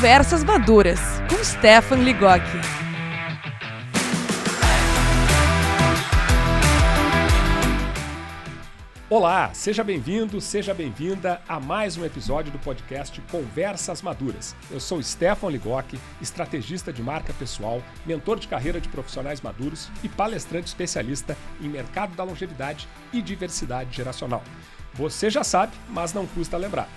Conversas Maduras, com Stefan Ligocki. Olá, seja bem-vindo, seja bem-vinda a mais um episódio do podcast Conversas Maduras. Eu sou Stefan Ligocki, estrategista de marca pessoal, mentor de carreira de profissionais maduros e palestrante especialista em mercado da longevidade e diversidade geracional. Você já sabe, mas não custa lembrar.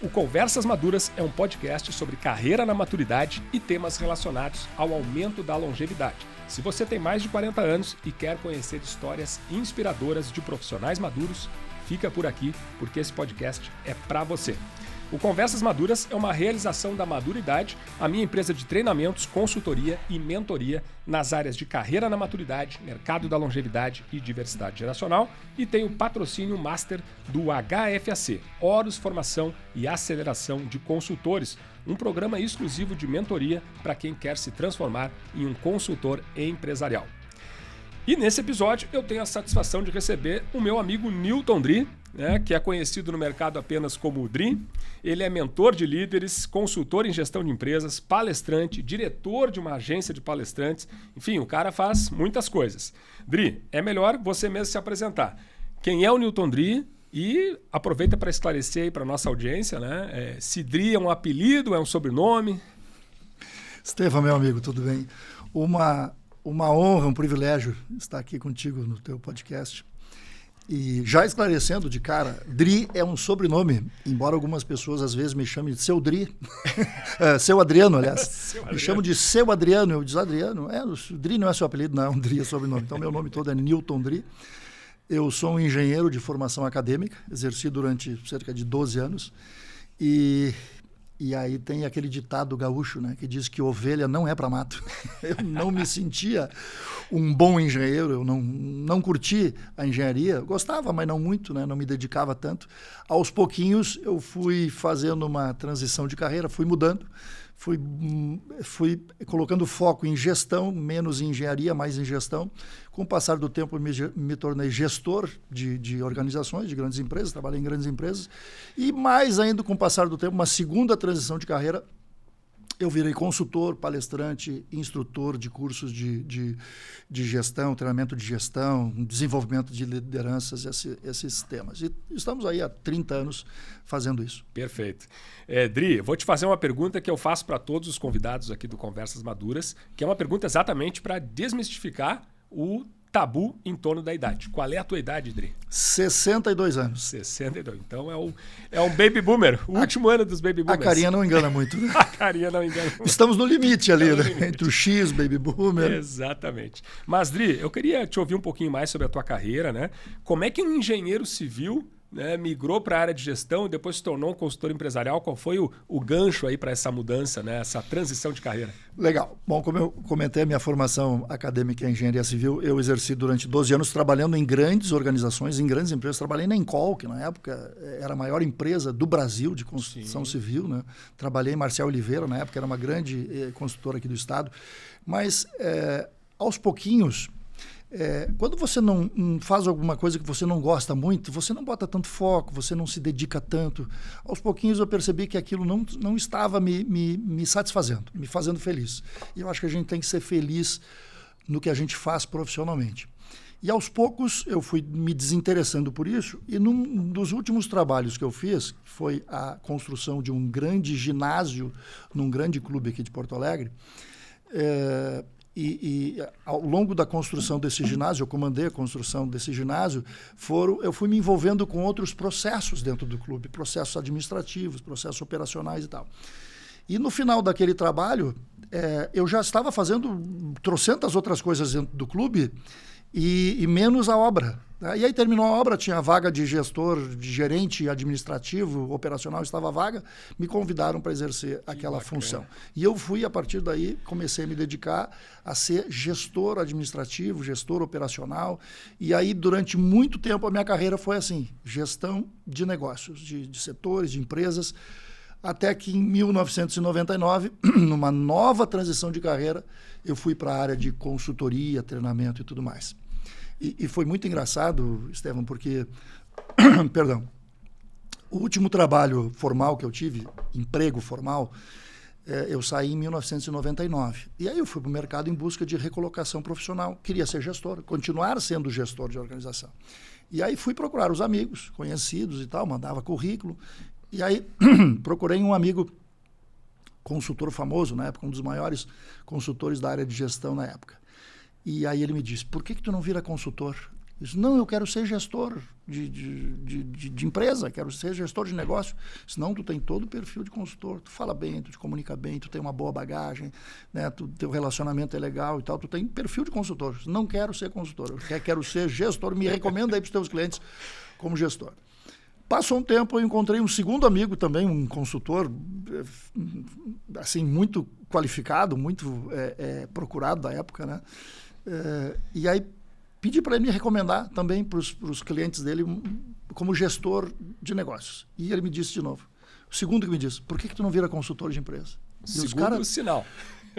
O Conversas Maduras é um podcast sobre carreira na maturidade e temas relacionados ao aumento da longevidade. Se você tem mais de 40 anos e quer conhecer histórias inspiradoras de profissionais maduros, fica por aqui, porque esse podcast é para você. O Conversas Maduras é uma realização da Maduridade, a minha empresa de treinamentos, consultoria e mentoria nas áreas de carreira na maturidade, mercado da longevidade e diversidade geracional, e tem o patrocínio master do HFAC, Horus Formação e Aceleração de Consultores, um programa exclusivo de mentoria para quem quer se transformar em um consultor empresarial. E nesse episódio eu tenho a satisfação de receber o meu amigo Newton Dri, que é conhecido no mercado apenas como Dri. Ele é mentor de líderes, consultor em gestão de empresas, palestrante, diretor de uma agência de palestrantes. Enfim, o cara faz muitas coisas. Dri, é melhor você mesmo se apresentar. Quem é o Newton Dri? E aproveita para esclarecer aí para a nossa audiência, se Dri é um apelido, é um sobrenome? Stefan, meu amigo, tudo bem? Uma honra, um privilégio estar aqui contigo no teu podcast. E já esclarecendo de cara, Dri é um sobrenome, embora algumas pessoas às vezes me chamem de Seu Dri. Seu Adriano, aliás. Seu Adriano. Me chamam de Seu Adriano. Eu diz Adriano. O Dri não é seu apelido, não. Dri é sobrenome. Então, meu nome todo é Newton Dri. Eu sou um engenheiro de formação acadêmica, exerci durante cerca de 12 anos. E aí tem aquele ditado gaúcho, que diz que ovelha não é para mato. Eu não me sentia um bom engenheiro, eu não curti a engenharia. Eu gostava, mas não muito, não me dedicava tanto. Aos pouquinhos eu fui fazendo uma transição de carreira, fui mudando. Fui colocando foco em gestão, menos em engenharia, mais em gestão. Com o passar do tempo, me tornei gestor de organizações, de grandes empresas, trabalhei em grandes empresas. E mais ainda, com o passar do tempo, uma segunda transição de carreira, eu virei consultor, palestrante, instrutor de cursos de gestão, treinamento de gestão, desenvolvimento de lideranças, esses temas. E estamos aí há 30 anos fazendo isso. Perfeito. Dri, eu vou te fazer uma pergunta que eu faço para todos os convidados aqui do Conversas Maduras, que é uma pergunta exatamente para desmistificar o tabu em torno da idade. Qual é a tua idade, Dri? 62 anos. 62. Então é um baby boomer, o último ano dos baby boomers. A carinha não engana muito, né? A carinha não engana muito. Estamos no limite ali, entre o X, baby boomer. Exatamente. Mas, Dri, eu queria te ouvir um pouquinho mais sobre a tua carreira, Como é que um engenheiro civil migrou para a área de gestão e depois se tornou um consultor empresarial? Qual foi o gancho aí para essa mudança, essa transição de carreira? Legal. Bom, como eu comentei, a minha formação acadêmica em engenharia civil, eu exerci durante 12 anos trabalhando em grandes organizações, em grandes empresas. Trabalhei na Encol, que na época era a maior empresa do Brasil de construção civil. Trabalhei em Marcial Oliveira, na época era uma grande construtora aqui do estado. Mas, aos pouquinhos, quando você não faz alguma coisa que você não gosta muito, você não bota tanto foco, você não se dedica tanto. Aos pouquinhos eu percebi que aquilo não estava me satisfazendo, me fazendo feliz. E eu acho que a gente tem que ser feliz no que a gente faz profissionalmente. E aos poucos eu fui me desinteressando por isso, e num dos últimos trabalhos que eu fiz, foi a construção de um grande ginásio num grande clube aqui de Porto Alegre. E ao longo da construção desse ginásio, eu comandei a construção desse ginásio, eu fui me envolvendo com outros processos dentro do clube, processos administrativos, processos operacionais e tal. E no final daquele trabalho, eu já estava fazendo trocentas outras coisas dentro do clube e menos a obra. E aí terminou a obra, tinha a vaga de gestor, de gerente administrativo, operacional, estava vaga, me convidaram para exercer aquela função. E eu fui, a partir daí, comecei a me dedicar a ser gestor administrativo, gestor operacional. E aí, durante muito tempo, a minha carreira foi assim, gestão de negócios, de setores, de empresas, até que em 1999, numa nova transição de carreira, eu fui para a área de consultoria, treinamento e tudo mais. E foi muito engraçado, Stefan, porque, perdão, o último trabalho formal que eu tive, emprego formal, Eu saí em 1999. E aí eu fui para o mercado em busca de recolocação profissional. Queria ser gestor, continuar sendo gestor de organização. E aí fui procurar os amigos, conhecidos e tal, mandava currículo. E aí procurei um amigo consultor famoso na época, um dos maiores consultores da área de gestão na época. E aí ele me disse, por que tu não vira consultor? Eu disse, não, eu quero ser gestor de empresa, quero ser gestor de negócio. Senão tu tem todo o perfil de consultor, tu fala bem, tu te comunica bem, tu tem uma boa bagagem, né? Teu relacionamento é legal e tal, tu tem perfil de consultor. Não quero ser consultor, eu quero ser gestor, me recomenda aí para os teus clientes como gestor. Passou um tempo, eu encontrei um segundo amigo também, um consultor assim, muito qualificado, muito procurado da época, né? E aí pedi para ele me recomendar também para os clientes dele como gestor de negócios. E ele me disse de novo, o segundo que me disse, por que tu não vira consultor de empresa? Segundo sinal.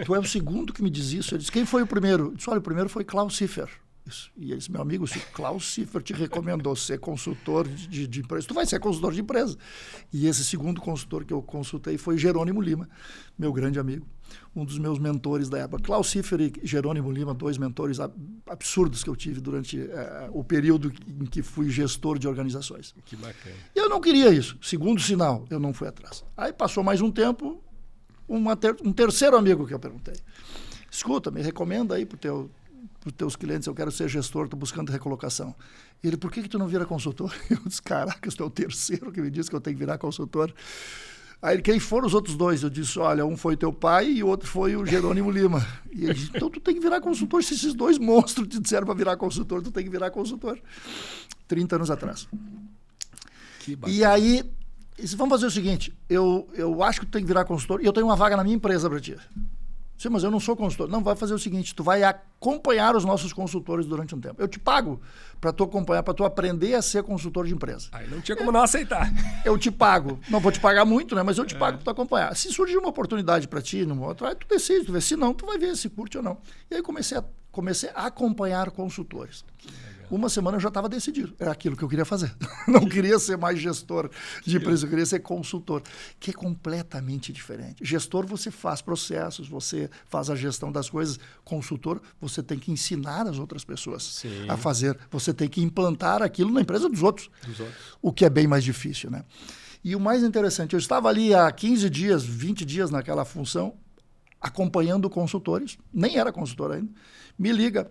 Tu é o segundo que me diz isso. Ele disse, quem foi o primeiro? Eu disse, olha, o primeiro foi Klaus Schiffer. Isso. E ele disse, meu amigo, se Klaus Schiffer te recomendou ser consultor de empresa, tu vai ser consultor de empresa. E esse segundo consultor que eu consultei foi Jerônimo Lima, meu grande amigo, um dos meus mentores da época. Klaus Schiffer e Jerônimo Lima, dois mentores absurdos que eu tive durante o período em que fui gestor de organizações. Que bacana. E eu não queria isso. Segundo sinal, eu não fui atrás. Aí passou mais um tempo, um terceiro amigo que eu perguntei. Escuta, me recomenda aí para os teus clientes, eu quero ser gestor, estou buscando recolocação. E ele, por que tu não vira consultor? Eu disse, caraca, tu é o terceiro que me disse que eu tenho que virar consultor. Aí ele, quem foram os outros dois? Eu disse, olha, um foi teu pai e o outro foi o Jerônimo Lima. E ele disse, então tu tem que virar consultor, se esses dois monstros te disseram para virar consultor, tu tem que virar consultor. 30 anos atrás. Que bacana. E aí, vamos fazer o seguinte, eu acho que tu tem que virar consultor e eu tenho uma vaga na minha empresa para ti. Sim, mas eu não sou consultor. Não, vai fazer o seguinte, tu vai acompanhar os nossos consultores durante um tempo. Eu te pago para tu acompanhar, para tu aprender a ser consultor de empresa. Aí não tinha como não aceitar. Eu te pago. Não vou te pagar muito, né? Mas eu te pago para tu acompanhar. Se surgir uma oportunidade para ti, numa outra, aí tu decide, tu vê. Se não, tu vai ver se curte ou não. E aí comecei a acompanhar consultores. Uma semana eu já estava decidido. Era aquilo que eu queria fazer. Não queria ser mais gestor de empresa, eu queria ser consultor, que é completamente diferente. Gestor, você faz processos, você faz a gestão das coisas. Consultor, você tem que ensinar as outras pessoas a fazer. Você tem que implantar aquilo na empresa dos outros. O que é bem mais difícil, né? E o mais interessante, eu estava ali há 15 dias, 20 dias naquela função, acompanhando consultores, nem era consultor ainda, me liga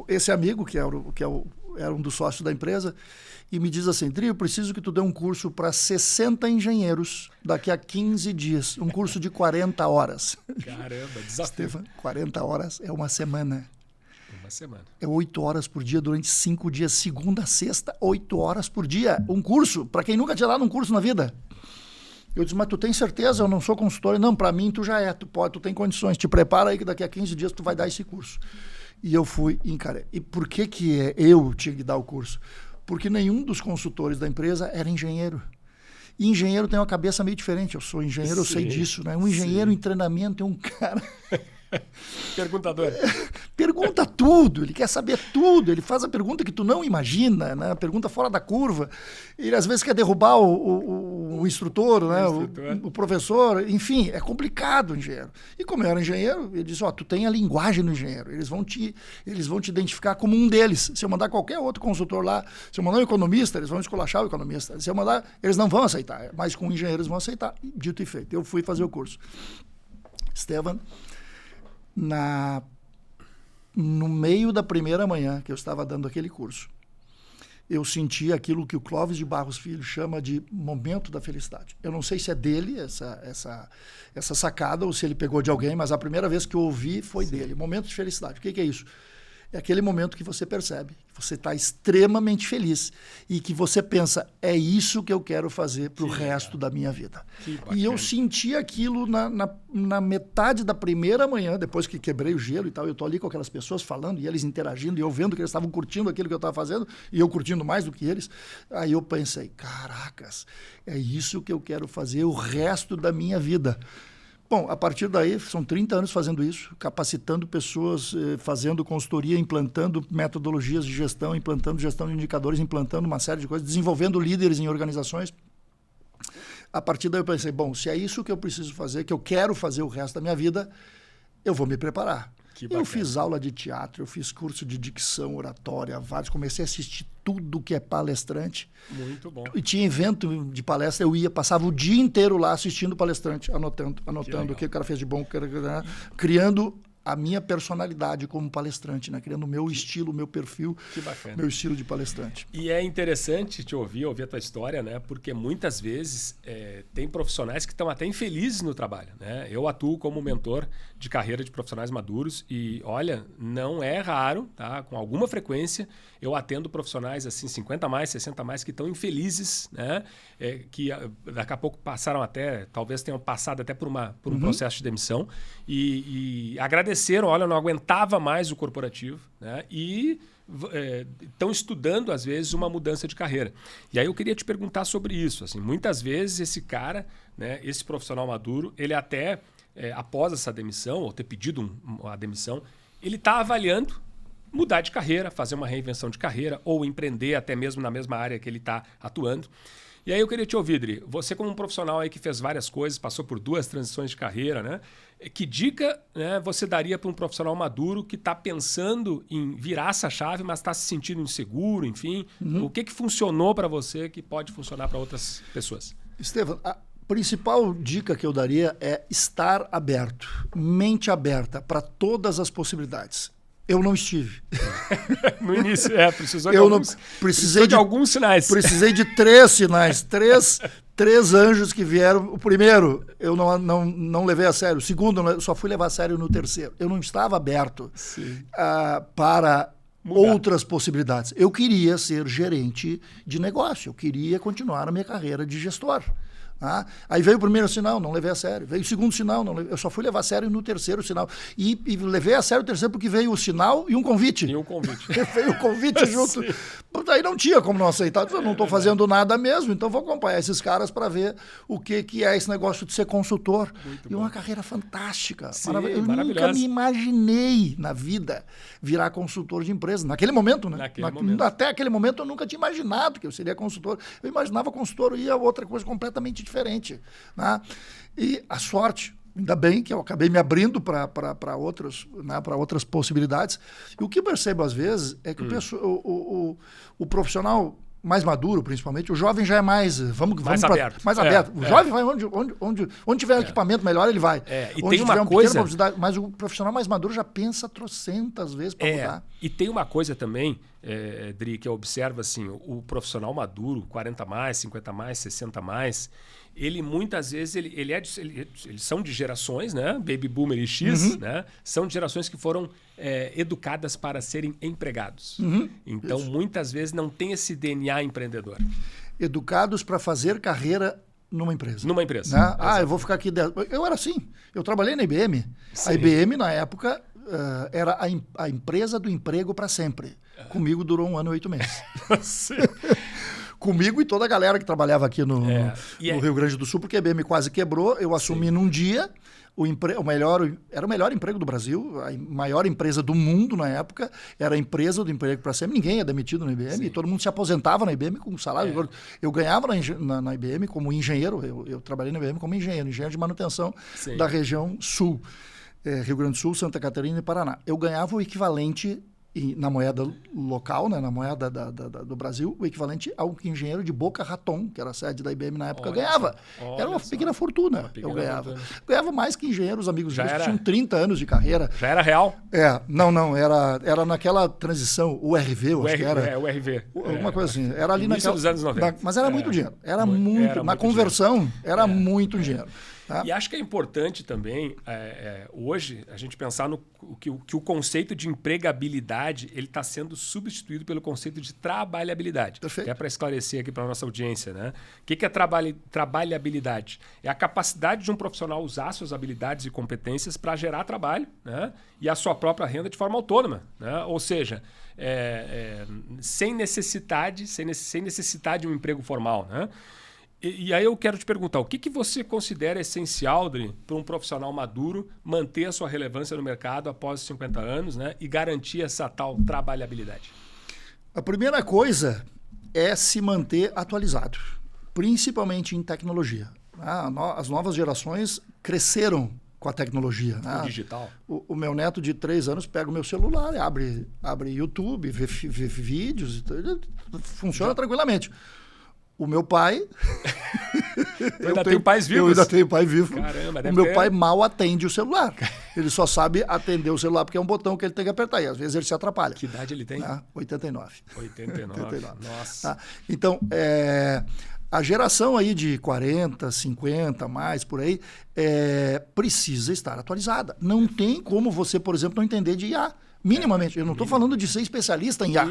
esse amigo, que era um dos sócios da empresa, e me diz assim, Dri, eu preciso que tu dê um curso para 60 engenheiros daqui a 15 dias, um curso de 40 horas. Caramba, desafio. Stefan, 40 horas é uma semana. Uma semana. É 8 horas por dia durante 5 dias, segunda a sexta, 8 horas por dia. Um curso, para quem nunca tinha dado um curso na vida. Eu disse, mas tu tem certeza? Eu não sou consultor. Não, para mim tu já é, tu tem condições. Te prepara aí que daqui a 15 dias tu vai dar esse curso. E eu fui e encarei. E por que eu tinha que dar o curso? Porque nenhum dos consultores da empresa era engenheiro. E engenheiro tem uma cabeça meio diferente. Eu sou engenheiro, eu sei disso, né? Um engenheiro em treinamento é um cara... Perguntador. Pergunta tudo, ele quer saber tudo, ele faz a pergunta que tu não imagina, né? A pergunta fora da curva. Ele às vezes quer derrubar o instrutor, né? O professor, enfim, é complicado o engenheiro. E como eu era engenheiro, ele disse, tu tem a linguagem do engenheiro, eles vão te identificar como um deles. Se eu mandar qualquer outro consultor lá, se eu mandar um economista, eles vão esculachar o economista. Se eu mandar, eles não vão aceitar, mas com o engenheiro eles vão aceitar. Dito e feito, eu fui fazer o curso. Estevam, no meio da primeira manhã que eu estava dando aquele curso, eu senti aquilo que o Clóvis de Barros Filho chama de momento da felicidade. Eu não sei se é dele essa sacada ou se ele pegou de alguém, mas a primeira vez que eu ouvi foi dele. Momento de felicidade. O que é isso? É aquele momento que você percebe que você está extremamente feliz e que você pensa, é isso que eu quero fazer para o resto da minha vida. E eu senti aquilo na metade da primeira manhã, depois que quebrei o gelo e tal, eu estou ali com aquelas pessoas falando e eles interagindo e eu vendo que eles estavam curtindo aquilo que eu estava fazendo e eu curtindo mais do que eles. Aí eu pensei, caracas, é isso que eu quero fazer o resto da minha vida. Bom, a partir daí, são 30 anos fazendo isso, capacitando pessoas, fazendo consultoria, implantando metodologias de gestão, implantando gestão de indicadores, implantando uma série de coisas, desenvolvendo líderes em organizações, A partir daí eu pensei, bom, se é isso que eu preciso fazer, que eu quero fazer o resto da minha vida, eu vou me preparar. Eu fiz aula de teatro, eu fiz curso de dicção, oratória, vários. Comecei a assistir tudo que é palestrante. Muito bom. E tinha evento de palestra, eu ia, passava o dia inteiro lá assistindo palestrante, anotando o que o cara fez de bom, criando a minha personalidade como palestrante, né? Criando o meu estilo, o meu perfil, meu estilo de palestrante. E é interessante te ouvir a tua história, né? Porque muitas vezes tem profissionais que estão até infelizes no trabalho, né? Eu atuo como mentor de carreira de profissionais maduros e, olha, não é raro, tá? Com alguma frequência, eu atendo profissionais assim, 50 mais, 60 mais, que estão infelizes, né? Que daqui a pouco passaram talvez tenham passado até por um processo de demissão e agradeceram, olha, eu não aguentava mais o corporativo, né? E estão estudando, às vezes, uma mudança de carreira. E aí eu queria te perguntar sobre isso. Assim, muitas vezes esse cara, né, esse profissional maduro, ele até, após essa demissão, ou ter pedido a demissão, ele está avaliando mudar de carreira, fazer uma reinvenção de carreira, ou empreender até mesmo na mesma área que ele está atuando. E aí eu queria te ouvir, Dri, você como um profissional aí que fez várias coisas, passou por 2 transições de carreira, né? Que dica, né, você daria para um profissional maduro que está pensando em virar essa chave, mas está se sentindo inseguro, enfim? O que funcionou para você que pode funcionar para outras pessoas? Estevão, a principal dica que eu daria é estar aberto, mente aberta para todas as possibilidades. Eu não estive. No início, precisou de alguns sinais. Precisei de 3 sinais, três anjos que vieram. O primeiro, eu não levei a sério. O segundo, eu só fui levar a sério no terceiro. Eu não estava aberto para outras possibilidades. Eu queria ser gerente de negócio. Eu queria continuar a minha carreira de gestor. Aí veio o primeiro sinal, não levei a sério. Veio o segundo sinal, eu só fui levar a sério no terceiro sinal. E levei a sério o terceiro porque veio o sinal e um convite. E um convite. Veio o convite junto. Daí não tinha como não aceitar. Eu não estou fazendo nada mesmo, então vou acompanhar esses caras para ver o que é esse negócio de ser consultor. Muito bom. Uma carreira fantástica. Sim, eu nunca me imaginei na vida virar consultor de empresa. Naquele momento, né? Até aquele momento eu nunca tinha imaginado que eu seria consultor. Eu imaginava consultor e ia outra coisa completamente diferente. Né? E a sorte, ainda bem que eu acabei me abrindo para outras possibilidades. E o que eu percebo às vezes é que o profissional mais maduro, principalmente, o jovem já é mais aberto. Mais aberto. O jovem vai onde tiver um equipamento melhor, ele vai. E tem uma coisa, mas o profissional mais maduro já pensa trocentas vezes para mudar. E tem uma coisa também, Dri, que eu observo assim, o profissional maduro, 40 mais, 50 mais, 60 mais, ele muitas vezes eles são de gerações, né? Baby Boomer e X, né? São de gerações que foram educadas para serem empregados. Então, muitas vezes não tem esse DNA empreendedor. Educados para fazer carreira numa empresa. Numa empresa. Né? Eu vou ficar aqui... Eu era assim. Eu trabalhei na IBM. Sim. A IBM, na época, era a empresa do emprego para sempre. Comigo durou 1 ano e 8 meses. Sim. Comigo e toda a galera que trabalhava aqui no Rio Grande do Sul, porque a IBM quase quebrou. Eu assumi num dia, era o melhor emprego do Brasil, a maior empresa do mundo na época, era a empresa do emprego para sempre. Ninguém é demitido na IBM, e todo mundo se aposentava na IBM com salário. Eu ganhava na IBM como engenheiro, eu trabalhei na IBM como engenheiro de manutenção da região sul, Rio Grande do Sul, Santa Catarina e Paraná. Eu ganhava o equivalente... na moeda local, né, na moeda do Brasil, o equivalente ao que engenheiro de Boca Raton, que era a sede da IBM na época, ganhava. Era uma pequena fortuna. Eu ganhava. Ganhava mais que engenheiros amigos meus que tinham 30 anos de carreira. Já era real? Não. Era naquela transição, o RV, eu acho que era. O RV. Alguma coisa assim. Era ali naquela... dos anos 90. Mas era muito dinheiro. Era muito conversão, era muito dinheiro. E acho que é importante também, hoje, a gente pensar que o conceito de empregabilidade ele está sendo substituído pelo conceito de trabalhabilidade. Perfeito. Que é para esclarecer aqui para a nossa audiência. Né? O que é trabalhabilidade? É a capacidade de um profissional usar suas habilidades e competências para gerar trabalho, né? E a sua própria renda de forma autônoma. Né? Ou seja, sem necessidade de um emprego formal. Né? E aí eu quero te perguntar, o que você considera essencial, Dri, para um profissional maduro manter a sua relevância no mercado após 50 anos, né, e garantir essa tal trabalhabilidade? A primeira coisa é se manter atualizado, principalmente em tecnologia. As novas gerações cresceram com a tecnologia. O digital. O meu neto de 3 anos pega o meu celular, abre YouTube, vê vídeos, funciona tranquilamente. O meu pai... Eu ainda tenho pais vivos? Eu ainda tenho pai vivo. Caramba, o meu pai mal atende o celular. Ele só sabe atender o celular porque é um botão que ele tem que apertar. E às vezes ele se atrapalha. Que idade ele tem? 89. 89. Nossa. Então, a geração aí de 40, 50, mais por aí, precisa estar atualizada. Não tem como você, por exemplo, não entender de IA. Minimamente. Eu não estou falando de ser especialista em IA.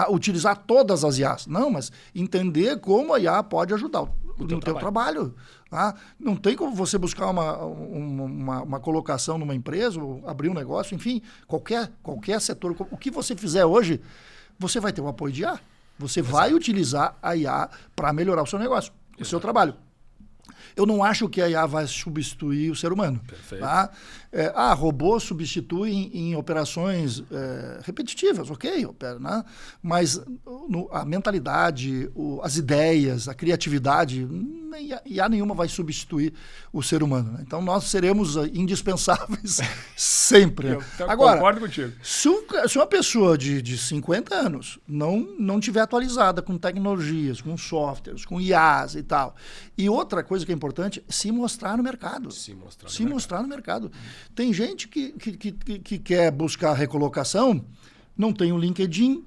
Utilizar todas as IAs. Não, mas entender como a IA pode ajudar no teu trabalho. Não tem como você buscar uma colocação numa empresa, ou abrir um negócio, enfim, qualquer setor. O que você fizer hoje, você vai ter o apoio de IA. Você vai utilizar a IA para melhorar o seu negócio, o seu trabalho. Eu não acho que a IA vai substituir o ser humano. Perfeito. Robô substitui em operações repetitivas, ok, né? Mas a mentalidade, as ideias, a criatividade, IA nenhuma vai substituir o ser humano. Né? Então nós seremos indispensáveis sempre. Agora, concordo contigo. Se uma pessoa de 50 anos não tiver atualizada com tecnologias, com softwares, com IAs e tal, e outra coisa que é importante, se mostrar no mercado. Se mostrar no mercado. Tem gente que quer buscar recolocação, não tem um LinkedIn,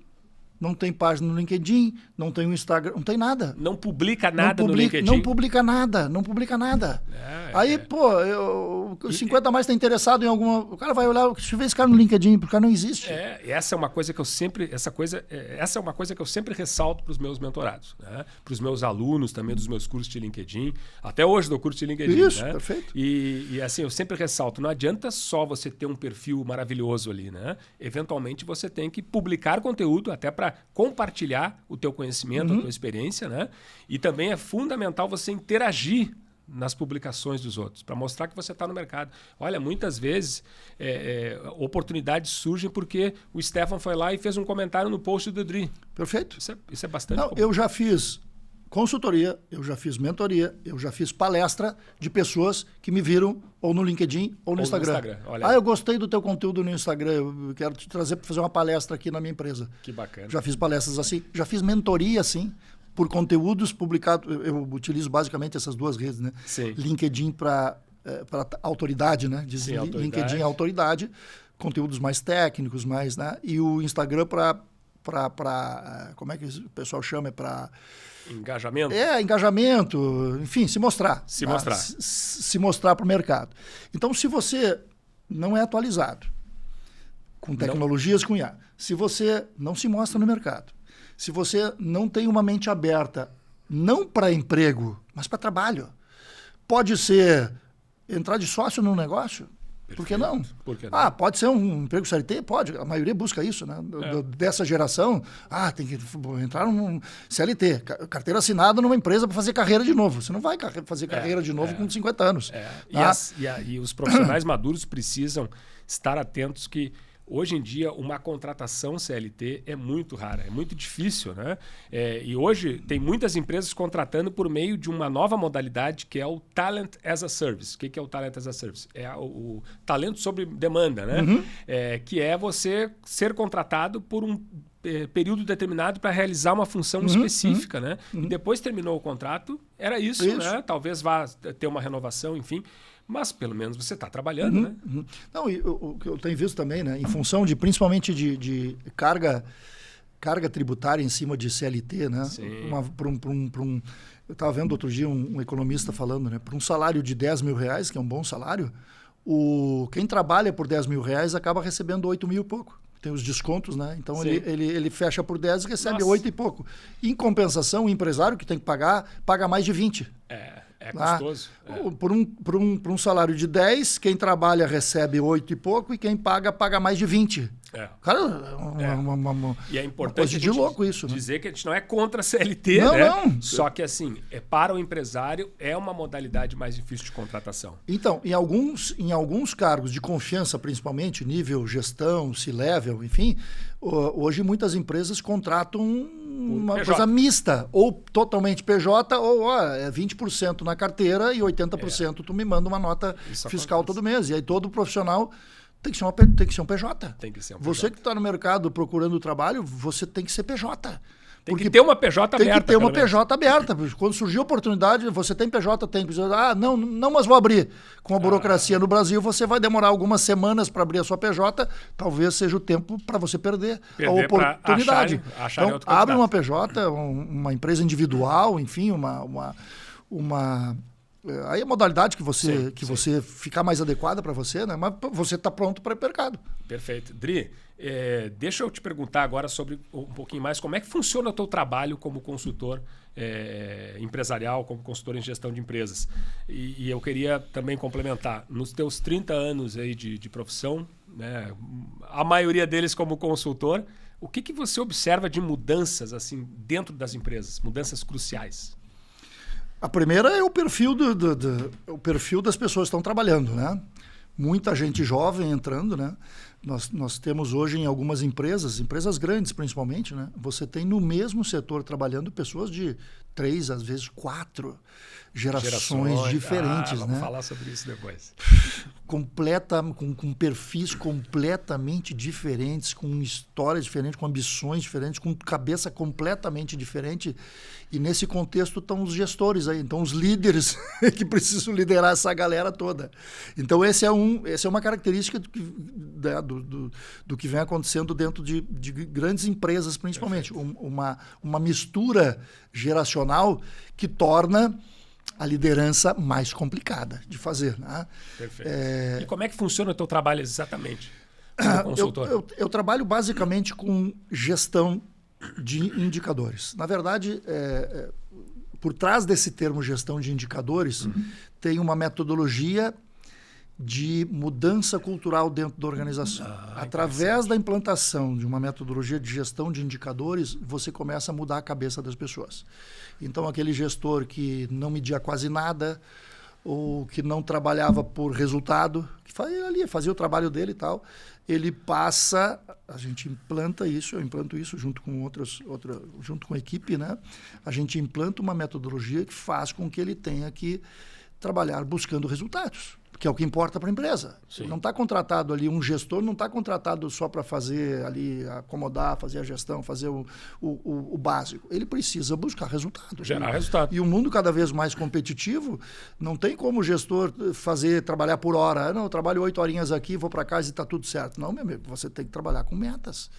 não tem página no LinkedIn, não tem um Instagram, não tem nada. Não publica nada no LinkedIn? Não publica nada. Aí, pô, 50 a mais está interessado em alguma... O cara vai olhar, deixa eu ver esse cara no LinkedIn, porque o cara não existe. Essa é uma coisa que eu sempre... Essa é uma coisa que eu sempre ressalto para os meus mentorados, né? Para os meus alunos também dos meus cursos de LinkedIn. Até hoje dou curso de LinkedIn. Isso, né? Perfeito. E assim, eu sempre ressalto, não adianta só você ter um perfil maravilhoso ali, né? Eventualmente você tem que publicar conteúdo até para compartilhar o teu conhecimento, a tua experiência, né? E também é fundamental você interagir nas publicações dos outros, para mostrar que você está no mercado. Olha, muitas vezes oportunidades surgem porque o Stefan foi lá e fez um comentário no post do Dri. Perfeito. Isso é bastante comum. Eu já fiz consultoria, eu já fiz mentoria, eu já fiz palestra de pessoas que me viram ou no LinkedIn ou no Instagram. Olha, eu gostei do teu conteúdo no Instagram, eu quero te trazer para fazer uma palestra aqui na minha empresa. Que bacana. Já fiz palestras assim, já fiz mentoria assim, por conteúdos publicados. Eu utilizo basicamente essas duas redes, né? Sim. LinkedIn para autoridade, né? Diz Sim, LinkedIn autoridade, conteúdos mais técnicos, mais, né? E o Instagram para como é que o pessoal chama? Para engajamento? Engajamento, enfim, se mostrar. Se mostrar. Se mostrar para o mercado. Então, se você não é atualizado com tecnologias, com IA, se você não se mostra no mercado, se você não tem uma mente aberta, não para emprego, mas para trabalho, pode ser entrar de sócio num negócio? Perfeito. Por que não? Por que não? Pode ser um emprego CLT? Pode. A maioria busca isso, né? Dessa geração, tem que entrar num CLT, carteira assinada numa empresa para fazer carreira de novo. Você não vai fazer carreira de novo com 50 anos. E os profissionais maduros precisam estar atentos que hoje em dia, uma contratação CLT é muito rara, é muito difícil, né? E hoje tem muitas empresas contratando por meio de uma nova modalidade que é o Talent as a Service. O que é o Talent as a Service? É o talento sob demanda, né? Que é você ser contratado por um período determinado para realizar uma função específica, né? E depois terminou o contrato, era isso. Né? Talvez vá ter uma renovação, enfim. Mas pelo menos você está trabalhando, né? Não, e o que eu tenho visto também, né? Em função principalmente de carga tributária em cima de CLT, né? Eu estava vendo outro dia um economista falando, né? Para um salário de R$10.000, que é um bom salário, quem trabalha por R$10.000 acaba recebendo 8 mil e pouco. Tem os descontos, né? Então ele fecha por 10 e recebe 8 e pouco. Em compensação, o empresário que tem que paga mais de 20. É custoso. Por um salário de 10, quem trabalha recebe 8 e pouco e quem paga mais de 20. Cara, E é importante de louco isso, dizer que a gente não é contra a CLT, não, né? Não. Só que assim, para o empresário é uma modalidade mais difícil de contratação. Então, em alguns cargos de confiança, principalmente, nível gestão, C-level, enfim, hoje muitas empresas contratam uma coisa mista, ou totalmente PJ, ou 20% na carteira e 80% tu me manda uma nota fiscal todo mês. E aí todo profissional tem que ser um PJ. Tem que ser um PJ. Você que está no mercado procurando trabalho, você tem que ser PJ. Tem que ter uma PJ aberta. Tem que ter uma PJ aberta. Quando surgir a oportunidade, você tem PJ, tem que dizer, não, mas vou abrir. Com a burocracia no Brasil, você vai demorar algumas semanas para abrir a sua PJ, talvez seja o tempo para você perder a oportunidade. Achar então, abre uma PJ, uma empresa individual, enfim, aí a modalidade que você ficar mais adequada para você, né? Mas você está pronto para o mercado. Perfeito. Dri, deixa eu te perguntar agora sobre um pouquinho mais como é que funciona o teu trabalho como consultor empresarial, como consultor em gestão de empresas. E eu queria também complementar, nos teus 30 anos aí de profissão, né, a maioria deles como consultor, o que você observa de mudanças assim dentro das empresas, mudanças cruciais? A primeira é o perfil o perfil das pessoas que estão trabalhando, né? Muita gente jovem entrando, né? Nós temos hoje em algumas empresas grandes principalmente, né? Você tem no mesmo setor trabalhando pessoas de 3, às vezes 4 gerações diferentes, né? Vamos falar sobre isso depois. Com perfis completamente diferentes, com histórias diferentes, com ambições diferentes, com cabeça completamente diferente. E nesse contexto estão os gestores aí, então os líderes que precisam liderar essa galera toda. Então essa é uma característica do que vem acontecendo dentro de grandes empresas, principalmente. Uma mistura geracional que torna a liderança mais complicada de fazer. Né? Perfeito. E como é que funciona o teu trabalho exatamente como consultor? Eu trabalho basicamente com gestão de indicadores. Na verdade, por trás desse termo gestão de indicadores, tem uma metodologia de mudança cultural dentro da organização. Através da implantação de uma metodologia de gestão de indicadores, você começa a mudar a cabeça das pessoas. Então, aquele gestor que não media quase nada, ou que não trabalhava por resultado, que fazia o trabalho dele e tal, ele passa, a gente implanta isso, eu implanto isso junto com junto com a equipe, né? A gente implanta uma metodologia que faz com que ele tenha que trabalhar buscando resultados, que é o que importa para a empresa. Ele não está contratado ali, um gestor não está contratado só para fazer ali, acomodar, fazer a gestão, fazer o básico. Ele precisa buscar resultado. Gerar resultado. E o mundo cada vez mais competitivo, não tem como o gestor trabalhar por hora. Não, eu trabalho 8 horinhas aqui, vou para casa e está tudo certo. Não, meu amigo, você tem que trabalhar com metas.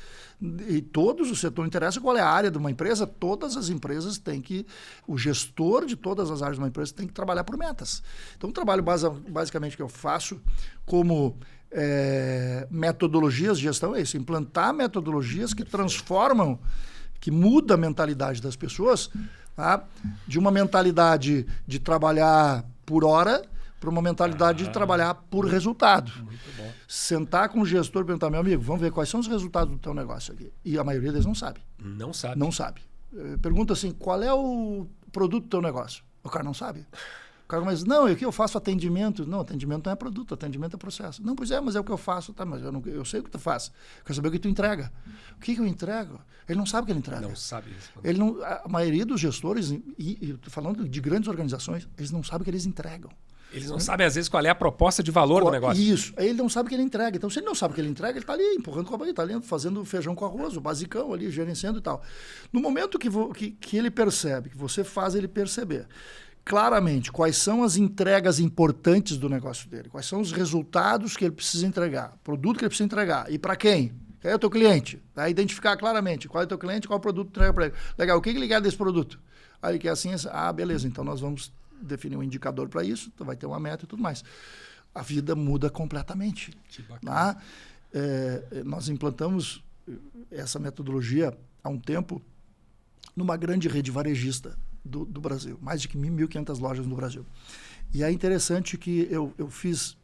E todos os setores, não interessa qual é a área de uma empresa, todas as empresas têm que, o gestor de todas as áreas de uma empresa tem que trabalhar por metas. Então, o trabalho basicamente que eu faço como metodologias de gestão é isso, implantar metodologias que transformam, que muda a mentalidade das pessoas, tá? De uma mentalidade de trabalhar por hora para uma mentalidade de trabalhar por resultado. Muito bom. Sentar com o gestor e perguntar, meu amigo, vamos ver quais são os resultados do teu negócio aqui. E a maioria deles não sabe. Não sabe. Não sabe. Pergunta assim, qual é o produto do teu negócio? O cara não sabe. O cara, mas não, aqui eu faço atendimento. Não, atendimento não é produto, atendimento é processo. Não, pois é, mas é o que eu faço. Tá, mas eu sei o que tu faz. Eu quero saber o que tu entrega. O que eu entrego? Ele não sabe o que ele entrega. Não sabe isso. A maioria dos gestores, e falando de grandes organizações, eles não sabem o que eles entregam. Eles não sabem, às vezes, qual é a proposta de valor do negócio. Isso. Aí ele não sabe o que ele entrega. Então, se ele não sabe o que ele entrega, ele está ali empurrando com a barriga, está ali fazendo feijão com arroz, o basicão ali, gerenciando e tal. No momento que ele percebe, que você faz ele perceber claramente quais são as entregas importantes do negócio dele, quais são os resultados que ele precisa entregar, o produto que ele precisa entregar e para quem? Quem é o teu cliente? Tá? Identificar claramente qual é o teu cliente, qual é o produto que tu entrega para ele. Legal, o que ele quer desse produto? Aí ele quer assim, beleza, então nós vamos definir um indicador para isso, vai ter uma meta e tudo mais. A vida muda completamente. Que bacana. Tá? Nós implantamos essa metodologia há um tempo numa grande rede varejista do Brasil, mais de 1.500 lojas no Brasil. E é interessante que eu fiz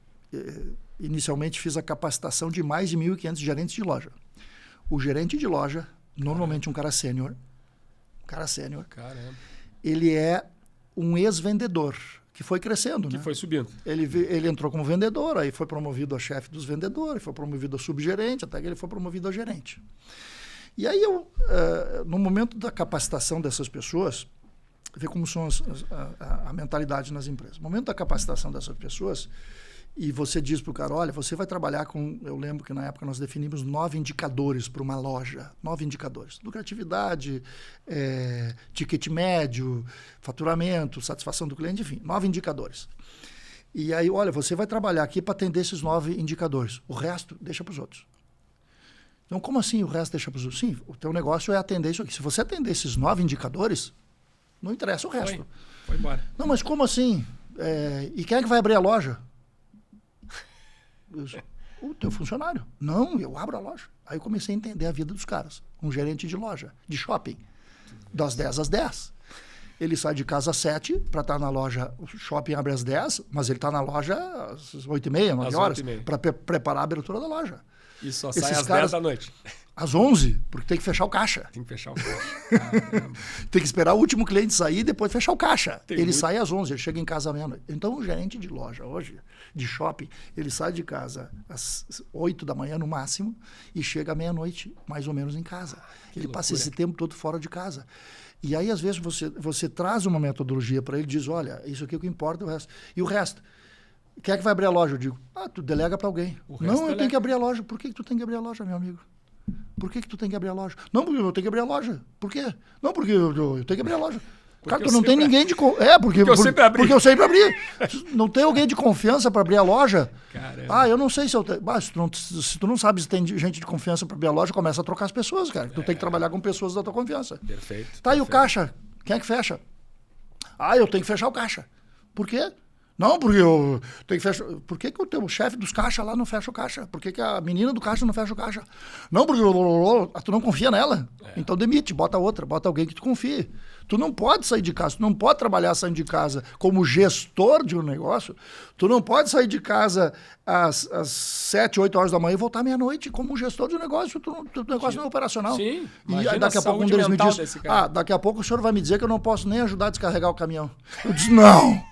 inicialmente fiz a capacitação de mais de 1.500 gerentes de loja. O gerente de loja, normalmente um cara sênior, Caramba. ele é um ex-vendedor, que foi crescendo, Que né? foi subindo. Ele entrou como vendedor, aí foi promovido a chefe dos vendedores, foi promovido a subgerente, até que ele foi promovido a gerente. E aí no momento da capacitação dessas pessoas, ver como são a mentalidade nas empresas. No momento da capacitação dessas pessoas, e você diz para o cara, olha, você vai trabalhar com... Eu lembro que na época nós definimos 9 indicadores para uma loja. 9 indicadores. Lucratividade, ticket médio, faturamento, satisfação do cliente, enfim, 9 indicadores. E aí, olha, você vai trabalhar aqui para atender esses 9 indicadores. O resto, deixa para os outros. Então, como assim o resto deixa para os outros? Sim, o teu negócio é atender isso aqui. Se você atender esses 9 indicadores, não interessa o resto. Foi embora. Não, mas como assim? E quem é que vai abrir a loja? O teu funcionário. Não, eu abro a loja. Aí eu comecei a entender a vida dos caras. Um gerente de loja, de shopping, das 10 às 10. Ele sai de casa às 7 para estar na loja. O shopping abre às 10, mas ele está na loja às 8h30, 9 horas, para preparar a abertura da loja. E só sai às 10 da noite. Às 11, porque tem que fechar o caixa. Tem que fechar o caixa. Tem que esperar o último cliente sair e depois fechar o caixa. Ele sai às 11, ele chega em casa à meia-noite. Então, o gerente de loja hoje, de shopping, ele sai de casa às 8 da manhã no máximo e chega à meia-noite, mais ou menos, em casa. Ele passa esse tempo todo fora de casa. E aí, às vezes, você traz uma metodologia para ele e diz, olha, isso aqui é o que importa, o resto. E o resto? Quem é que vai abrir a loja? Eu digo, tu delega para alguém. Não, eu tenho que abrir a loja. Por que tu tem que abrir a loja, meu amigo? Por que tu tem que abrir a loja? Não, porque eu tenho que abrir a loja. Por quê? Não, porque eu tenho que abrir a loja. Cara, tu não tem ninguém de... porque eu sempre abri. Porque eu sempre abri. Não tem alguém de confiança para abrir a loja? Caramba. Eu não sei se eu tenho... se tu não sabe se tem gente de confiança para abrir a loja, começa a trocar as pessoas, cara. Tu tem que trabalhar com pessoas da tua confiança. Perfeito. Tá, e o caixa? Quem é que fecha? Eu tenho que fechar o caixa. Por quê? Não, porque eu tenho que fechar. Por que o teu chefe dos caixas lá não fecha o caixa? Por que a menina do caixa não fecha o caixa? Não, porque tu não confia nela. Então demite, bota outra, bota alguém que tu confie. Tu não pode sair de casa, tu não pode trabalhar saindo de casa como gestor de um negócio. Tu não pode sair de casa às 7, 8 horas da manhã e voltar meia-noite como gestor de um negócio. O negócio não é operacional. Sim. E daqui a pouco um deles me diz, daqui a pouco o senhor vai me dizer que eu não posso nem ajudar a descarregar o caminhão. Eu disse, não.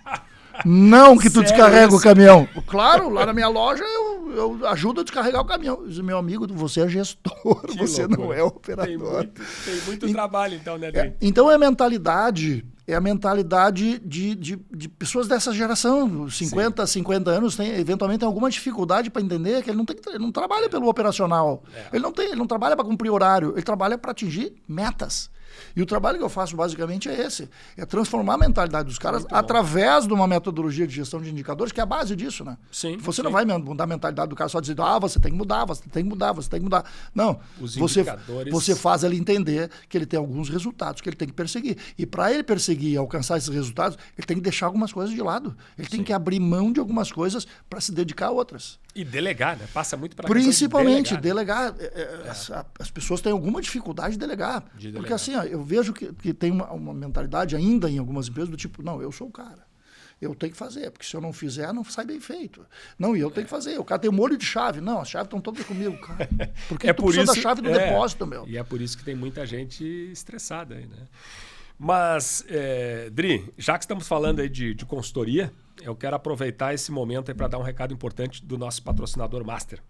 Não que tu descarrega o caminhão. Claro, lá na minha loja eu ajudo a descarregar o caminhão. Eu disse, meu amigo, você é gestor, você não é operador. Tem muito trabalho, então, né, Adri? Então é a mentalidade de pessoas dessa geração, 50 anos, eventualmente tem alguma dificuldade para entender que ele não trabalha pelo operacional. Ele não trabalha para cumprir horário, ele trabalha para atingir metas. E o trabalho que eu faço basicamente é esse, é transformar a mentalidade dos caras através de uma metodologia de gestão de indicadores, que é a base disso, né? Sim, você não vai mudar a mentalidade do cara só dizendo, você tem que mudar, você tem que mudar, você tem que mudar. Não, você faz ele entender que ele tem alguns resultados que ele tem que perseguir. E para ele perseguir e alcançar esses resultados, ele tem que deixar algumas coisas de lado. Ele tem que abrir mão de algumas coisas para se dedicar a outras. E delegar, né? Passa muito para principalmente delegar. As pessoas têm alguma dificuldade de delegar. Porque assim, eu vejo que tem uma mentalidade ainda em algumas empresas do tipo, não, eu sou o cara. Eu tenho que fazer, porque se eu não fizer, não sai bem feito. Não, e eu tenho que fazer. O cara tem um molho de chave. Não, as chaves estão todas comigo, cara. Porque tu precisa da chave do depósito, meu. E é por isso que tem muita gente estressada aí, né? Mas, Dri, já que estamos falando aí de consultoria, eu quero aproveitar esse momento para dar um recado importante do nosso patrocinador Master.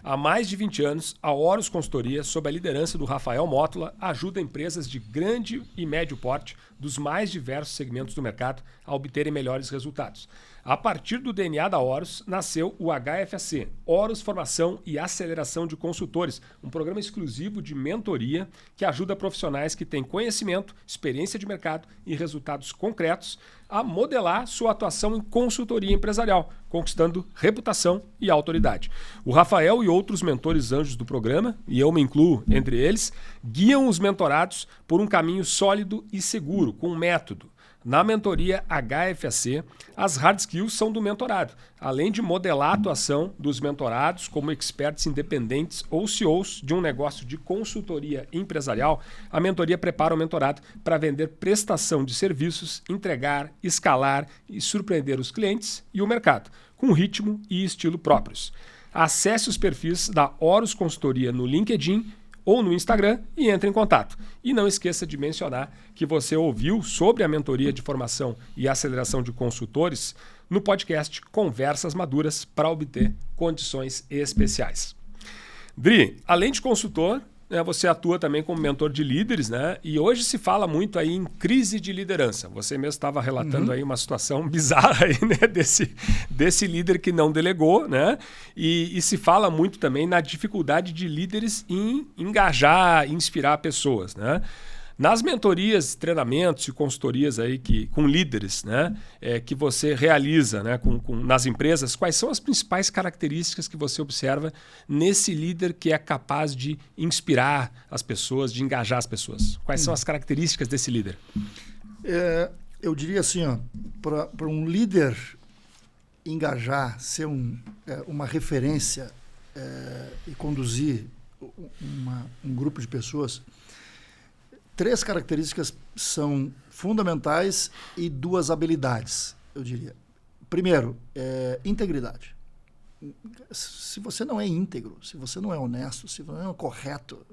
Há mais de 20 anos, a Horus Consultoria, sob a liderança do Rafael Mótula, ajuda empresas de grande e médio porte dos mais diversos segmentos do mercado a obterem melhores resultados. A partir do DNA da Horus, nasceu o HFAC, Horus Formação e Aceleração de Consultores, um programa exclusivo de mentoria que ajuda profissionais que têm conhecimento, experiência de mercado e resultados concretos a modelar sua atuação em consultoria empresarial, conquistando reputação e autoridade. O Rafael Rafael e outros mentores anjos do programa, e eu me incluo entre eles, guiam os mentorados por um caminho sólido e seguro, com um método. Na mentoria HFAC, as hard skills são do mentorado, além de modelar a atuação dos mentorados como experts independentes ou CEOs de um negócio de consultoria empresarial. A mentoria prepara o mentorado para vender prestação de serviços, entregar, escalar e surpreender os clientes e o mercado, com ritmo e estilo próprios. Acesse os perfis da Horus Consultoria no LinkedIn ou no Instagram e entre em contato. E não esqueça de mencionar que você ouviu sobre a mentoria de formação e aceleração de consultores no podcast Conversas Maduras para obter condições especiais. Dri, além de consultor, você atua também como mentor de líderes, né? E hoje se fala muito aí em crise de liderança. Você mesmo estava relatando aí uma situação bizarra aí, né? desse líder que não delegou, né? E se fala muito também na dificuldade de líderes em engajar, inspirar pessoas, né? Nas mentorias, treinamentos e consultorias aí com líderes, né, que você realiza, né, nas empresas, quais são as principais características que você observa nesse líder que é capaz de inspirar as pessoas, de engajar as pessoas? Quais são as características desse líder? Eu diria assim, para um líder engajar, ser uma referência e conduzir um grupo de pessoas, 3 características são fundamentais e 2 habilidades, eu diria. Primeiro, integridade. Se você não é íntegro, se você não é honesto, se você não é correto,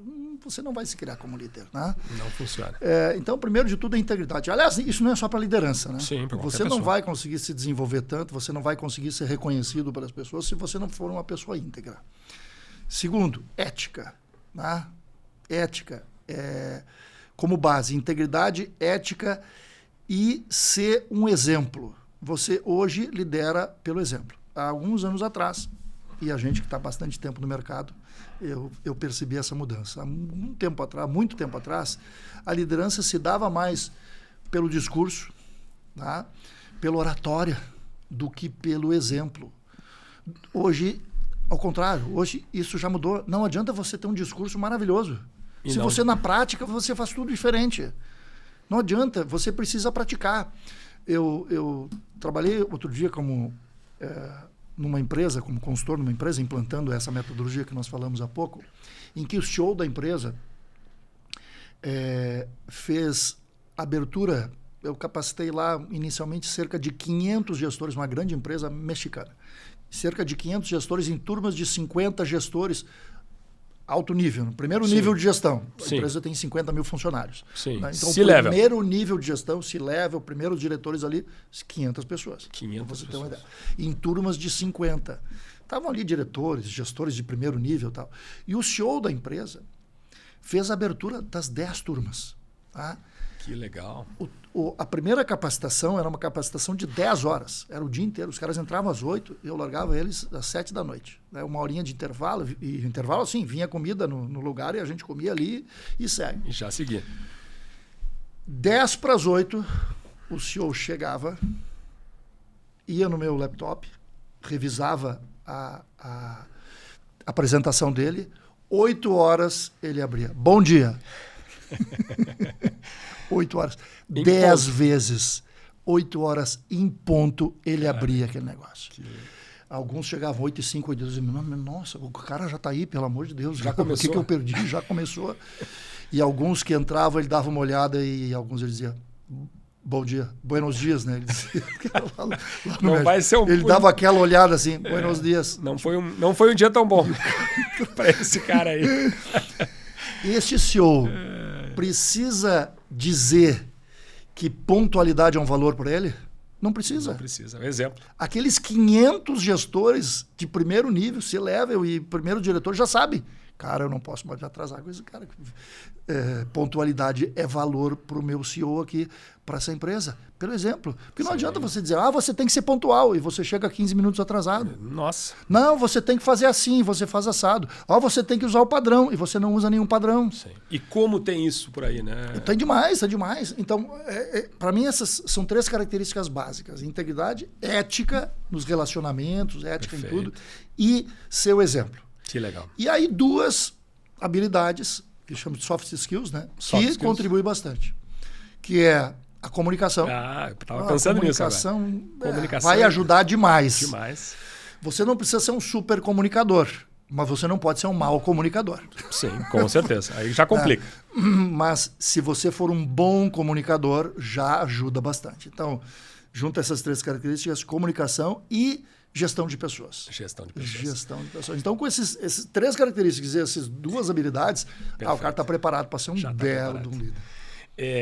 você não vai se criar como líder, né? Não funciona. Então, primeiro de tudo, é integridade. Aliás, isso não é só para liderança, né? Sim, para qualquer você não pessoa. vai conseguir se desenvolver tanto, você não vai conseguir ser reconhecido pelas pessoas se você não for uma pessoa íntegra. Segundo, ética. Né? Ética como base, integridade, ética e ser um exemplo. Você hoje lidera pelo exemplo. Há alguns anos atrás, e a gente que está há bastante tempo no mercado, eu percebi essa mudança. Há muito tempo atrás, a liderança se dava mais pelo discurso, tá? Pela oratória, do que pelo exemplo. Hoje, ao contrário, hoje isso já mudou. Não adianta você ter um discurso maravilhoso. Se você, na prática, você faz tudo diferente. Não adianta, você precisa praticar. Eu trabalhei outro dia numa empresa, como consultor numa empresa, implantando essa metodologia que nós falamos há pouco, em que o CEO da empresa fez abertura. Eu capacitei lá, inicialmente, cerca de 500 gestores, uma grande empresa mexicana. Cerca de 500 gestores em turmas de 50 gestores, alto nível, no primeiro nível de gestão. A empresa tem 50 mil funcionários. Sim. Né? Então, o primeiro nível de gestão, C-level, primeiros diretores ali, 500 pessoas. 500 pessoas. Ter uma ideia. Em turmas de 50. Estavam ali diretores, gestores de primeiro nível e tal. E o CEO da empresa fez a abertura das 10 turmas. Tá? Que legal. A primeira capacitação era uma capacitação de 10 horas. Era o dia inteiro. Os caras entravam às 8, eu largava eles às 7 da noite. Né? Uma horinha de intervalo. E intervalo, assim, vinha comida no lugar e a gente comia ali e segue. E já seguia. 10 para as 8, o CEO chegava, ia no meu laptop, revisava a apresentação dele. 8 horas ele abria. Bom dia. 8 horas. 10 vezes. 8 horas em ponto ele abria aquele negócio. Alguns chegavam 8h05, 8h10 e diziam, nossa, o cara já está aí, pelo amor de Deus. Já começou. O que eu perdi? Já começou. E alguns que entravam, ele dava uma olhada e alguns ele dizia, bom dia, buenos dias, né? Ele dizia, não vai ser ele dava aquela olhada assim, buenos dias. Não foi um dia tão bom para esse cara aí. Este CEO precisa dizer que pontualidade é um valor para ele? Não precisa. Não precisa, é um exemplo. Aqueles 500 gestores de primeiro nível, C-level e primeiro diretor já sabe. Cara, eu não posso mais atrasar com esse cara. Pontualidade é valor para o meu CEO aqui, para essa empresa. Pelo exemplo. Porque não adianta você dizer, você tem que ser pontual e você chega 15 minutos atrasado. Nossa. Não, você tem que fazer assim, você faz assado. Você tem que usar o padrão e você não usa nenhum padrão. Sim. E como tem isso por aí, né? Tem demais, tem demais. Então, para mim, essas são 3 características básicas. Integridade, ética nos relacionamentos, ética em tudo, e ser o exemplo. Que legal. E aí 2 habilidades, que chamam de soft skills, né? Soft que skills. contribuem bastante. Que é a comunicação. Eu estava pensando nisso agora. Comunicação vai ajudar demais. Demais. Você não precisa ser um super comunicador, mas você não pode ser um mau comunicador. Sim, com certeza. Aí já complica. Mas se você for um bom comunicador, já ajuda bastante. Então, junta essas 3 características, comunicação e gestão de pessoas. Gestão de pessoas. Gestão de pessoas. Então, com esses 3 características e essas 2 habilidades, o cara está preparado para ser um belo de um líder.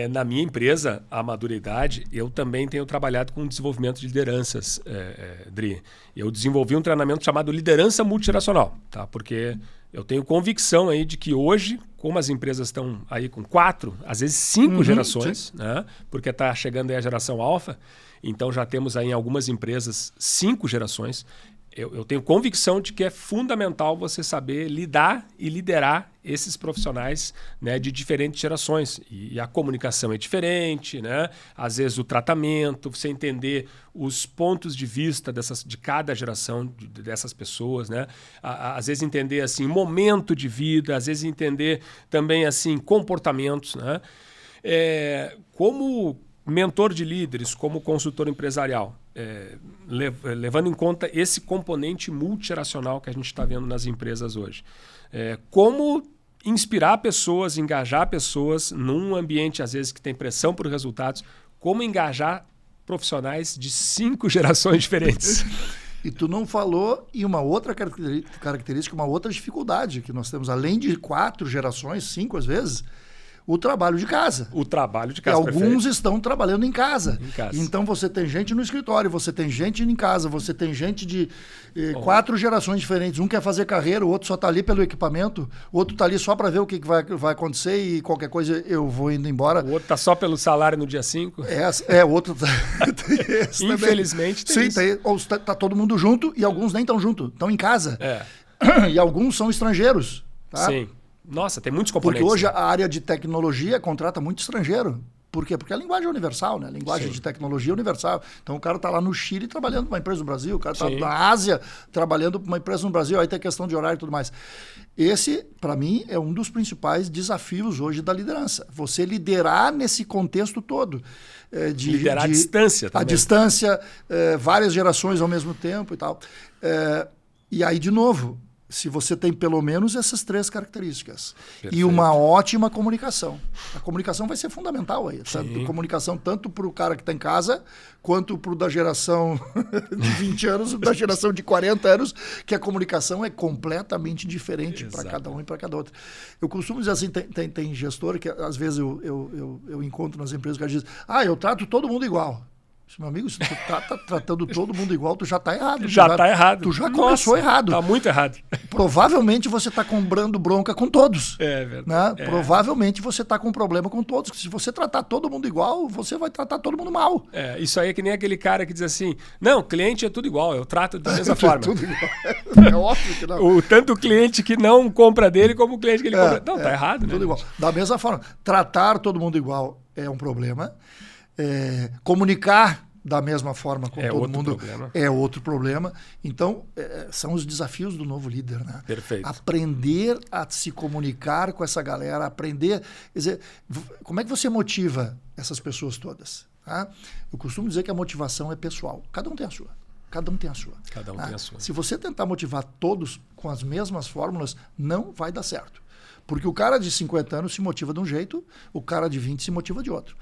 Na minha empresa, a Madureidade, eu também tenho trabalhado com desenvolvimento de lideranças, Dri. Eu desenvolvi um treinamento chamado Liderança Multigeracional, tá? Porque eu tenho convicção aí de que hoje, como as empresas estão aí com 4, às vezes 5 gerações, né? Porque está chegando aí a geração alfa, então já temos aí em algumas empresas 5 gerações. Eu tenho convicção de que é fundamental você saber lidar e liderar esses profissionais, né, de diferentes gerações. E a comunicação é diferente, né? Às vezes o tratamento, você entender os pontos de vista de cada geração dessas pessoas, né? Às vezes entender assim, momento de vida, às vezes entender também assim, comportamentos, né? Como mentor de líderes, como consultor empresarial, levando em conta esse componente multigeracional que a gente está vendo nas empresas hoje. Como inspirar pessoas, engajar pessoas num ambiente, às vezes, que tem pressão por resultados, como engajar profissionais de 5 gerações diferentes. E tu não falou em uma outra característica, uma outra dificuldade que nós temos, além de 4 gerações, 5 às vezes, o trabalho de casa. O trabalho de casa. E alguns estão trabalhando em casa. Em casa. Então você tem gente no escritório, você tem gente em casa, você tem gente de 4 gerações diferentes. Um quer fazer carreira, o outro só está ali pelo equipamento, o outro está ali só para ver o que vai acontecer e qualquer coisa eu vou indo embora. O outro está só pelo salário no dia 5. O outro Infelizmente tem isso. Ou está todo mundo junto e alguns nem estão junto, estão em casa. E alguns são estrangeiros. Tá? Sim. Nossa, tem muitos componentes. Porque hoje a área de tecnologia contrata muito estrangeiro. Por quê? Porque a linguagem é universal, né? A linguagem de tecnologia é universal. Então o cara está lá no Chile trabalhando para uma empresa no Brasil, o cara está na Ásia trabalhando para uma empresa no Brasil, aí tem questão de horário e tudo mais. Esse, para mim, é um dos principais desafios hoje da liderança. Você liderar nesse contexto todo. Liderar à distância também. À distância, várias gerações ao mesmo tempo e tal. E aí, de novo, se você tem pelo menos essas 3 características. Perfeito. E uma ótima comunicação. A comunicação vai ser fundamental aí. Sabe? Comunicação tanto para o cara que está em casa, quanto para o da geração de 20 anos, da geração de 40 anos, que a comunicação é completamente diferente para cada um e para cada outro. Eu costumo dizer assim, tem gestor que às vezes eu encontro nas empresas que diz, eu trato todo mundo igual. Meu amigo, se tu tá tratando todo mundo igual, tu já tá errado. Já tá errado. Tu já começou errado. Tá muito errado. Provavelmente você tá comprando bronca com todos. É verdade. Né? Provavelmente você tá com problema com todos. Se você tratar todo mundo igual, você vai tratar todo mundo mal. Isso aí é que nem aquele cara que diz assim, não, cliente é tudo igual, eu trato da mesma forma. Tudo igual. É óbvio que não. Tanto o cliente que não compra dele, como o cliente que ele compra. Não, tá errado, né? Tudo igual. Da mesma forma, tratar todo mundo igual é um problema. Comunicar da mesma forma com todo mundo é outro problema. Então, são os desafios do novo líder, né? Perfeito. Aprender a se comunicar com essa galera, aprender... Quer dizer, como é que você motiva essas pessoas todas? Tá? Eu costumo dizer que a motivação é pessoal. Cada um tem a sua. Cada um tem a sua. Cada um tem a sua. Se você tentar motivar todos com as mesmas fórmulas, não vai dar certo. Porque o cara de 50 anos se motiva de um jeito, o cara de 20 se motiva de outro.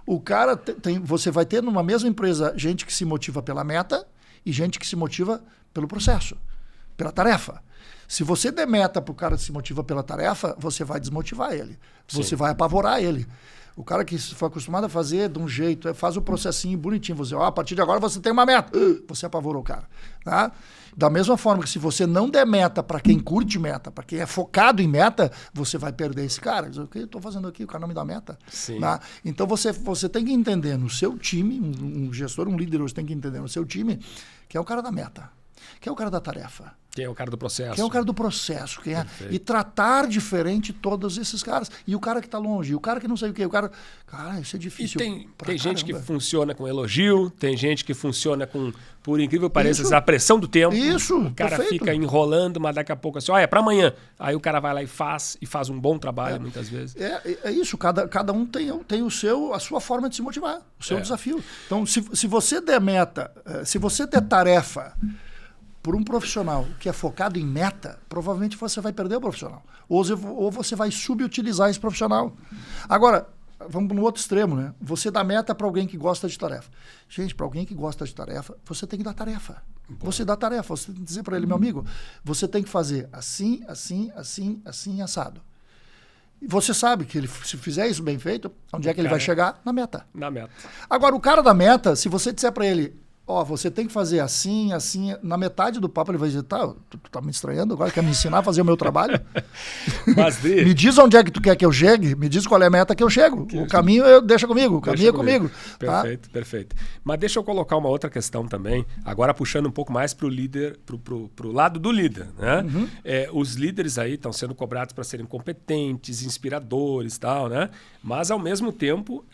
O cara você vai ter numa mesma empresa gente que se motiva pela meta e gente que se motiva pelo processo, pela tarefa. Se você der meta para o cara que se motiva pela tarefa, você vai desmotivar ele. Você vai apavorar ele. O cara que foi acostumado a fazer de um jeito, faz o processinho bonitinho. Você, a partir de agora você tem uma meta. Você apavorou o cara. Tá? Da mesma forma que se você não der meta para quem curte meta, para quem é focado em meta, você vai perder esse cara. Diz, o que eu estou fazendo aqui? O cara não me dá meta. Tá? Então você tem que entender no seu time, um gestor, um líder, você tem que entender no seu time, que é o cara da meta. Quem é o cara da tarefa? Quem é o cara do processo? Quem é o cara do processo? E tratar diferente todos esses caras. E o cara que está longe, e o cara que não sei o quê. Cara, isso é difícil. E tem gente que funciona com elogio, tem gente que funciona com, por incrível que pareça, a pressão do tempo. Isso, o cara perfeito. fica enrolando, mas daqui a pouco assim, é para amanhã. Aí o cara vai lá e faz um bom trabalho muitas vezes. É isso, cada um tem a sua forma de se motivar, o seu desafio. Então, se você der meta, se você der tarefa por um profissional que é focado em meta, provavelmente você vai perder o profissional. Ou você vai subutilizar esse profissional. Agora, vamos no outro extremo, né? Você dá meta para alguém que gosta de tarefa. Gente, para alguém que gosta de tarefa, você tem que dar tarefa. Você dá tarefa, você tem que dizer para ele, meu amigo, você tem que fazer assim, assim, assim, assim, assado. E você sabe que ele, se fizer isso bem feito, onde é que ele vai chegar? Na meta. Na meta. Agora, o cara da meta, se você disser para ele, você tem que fazer assim, assim, na metade do papo ele vai dizer, tu tá me estranhando agora, quer me ensinar a fazer o meu trabalho? Mas, me diz onde é que tu quer que eu chegue, me diz qual é a meta que eu chego. O caminho deixa comigo, o caminho é comigo. Perfeito, perfeito. Mas deixa eu colocar uma outra questão também, agora puxando um pouco mais pro líder, pro lado do líder, né? Uhum. Os líderes aí estão sendo cobrados para serem competentes, inspiradores e tal, né? Mas, ao mesmo tempo,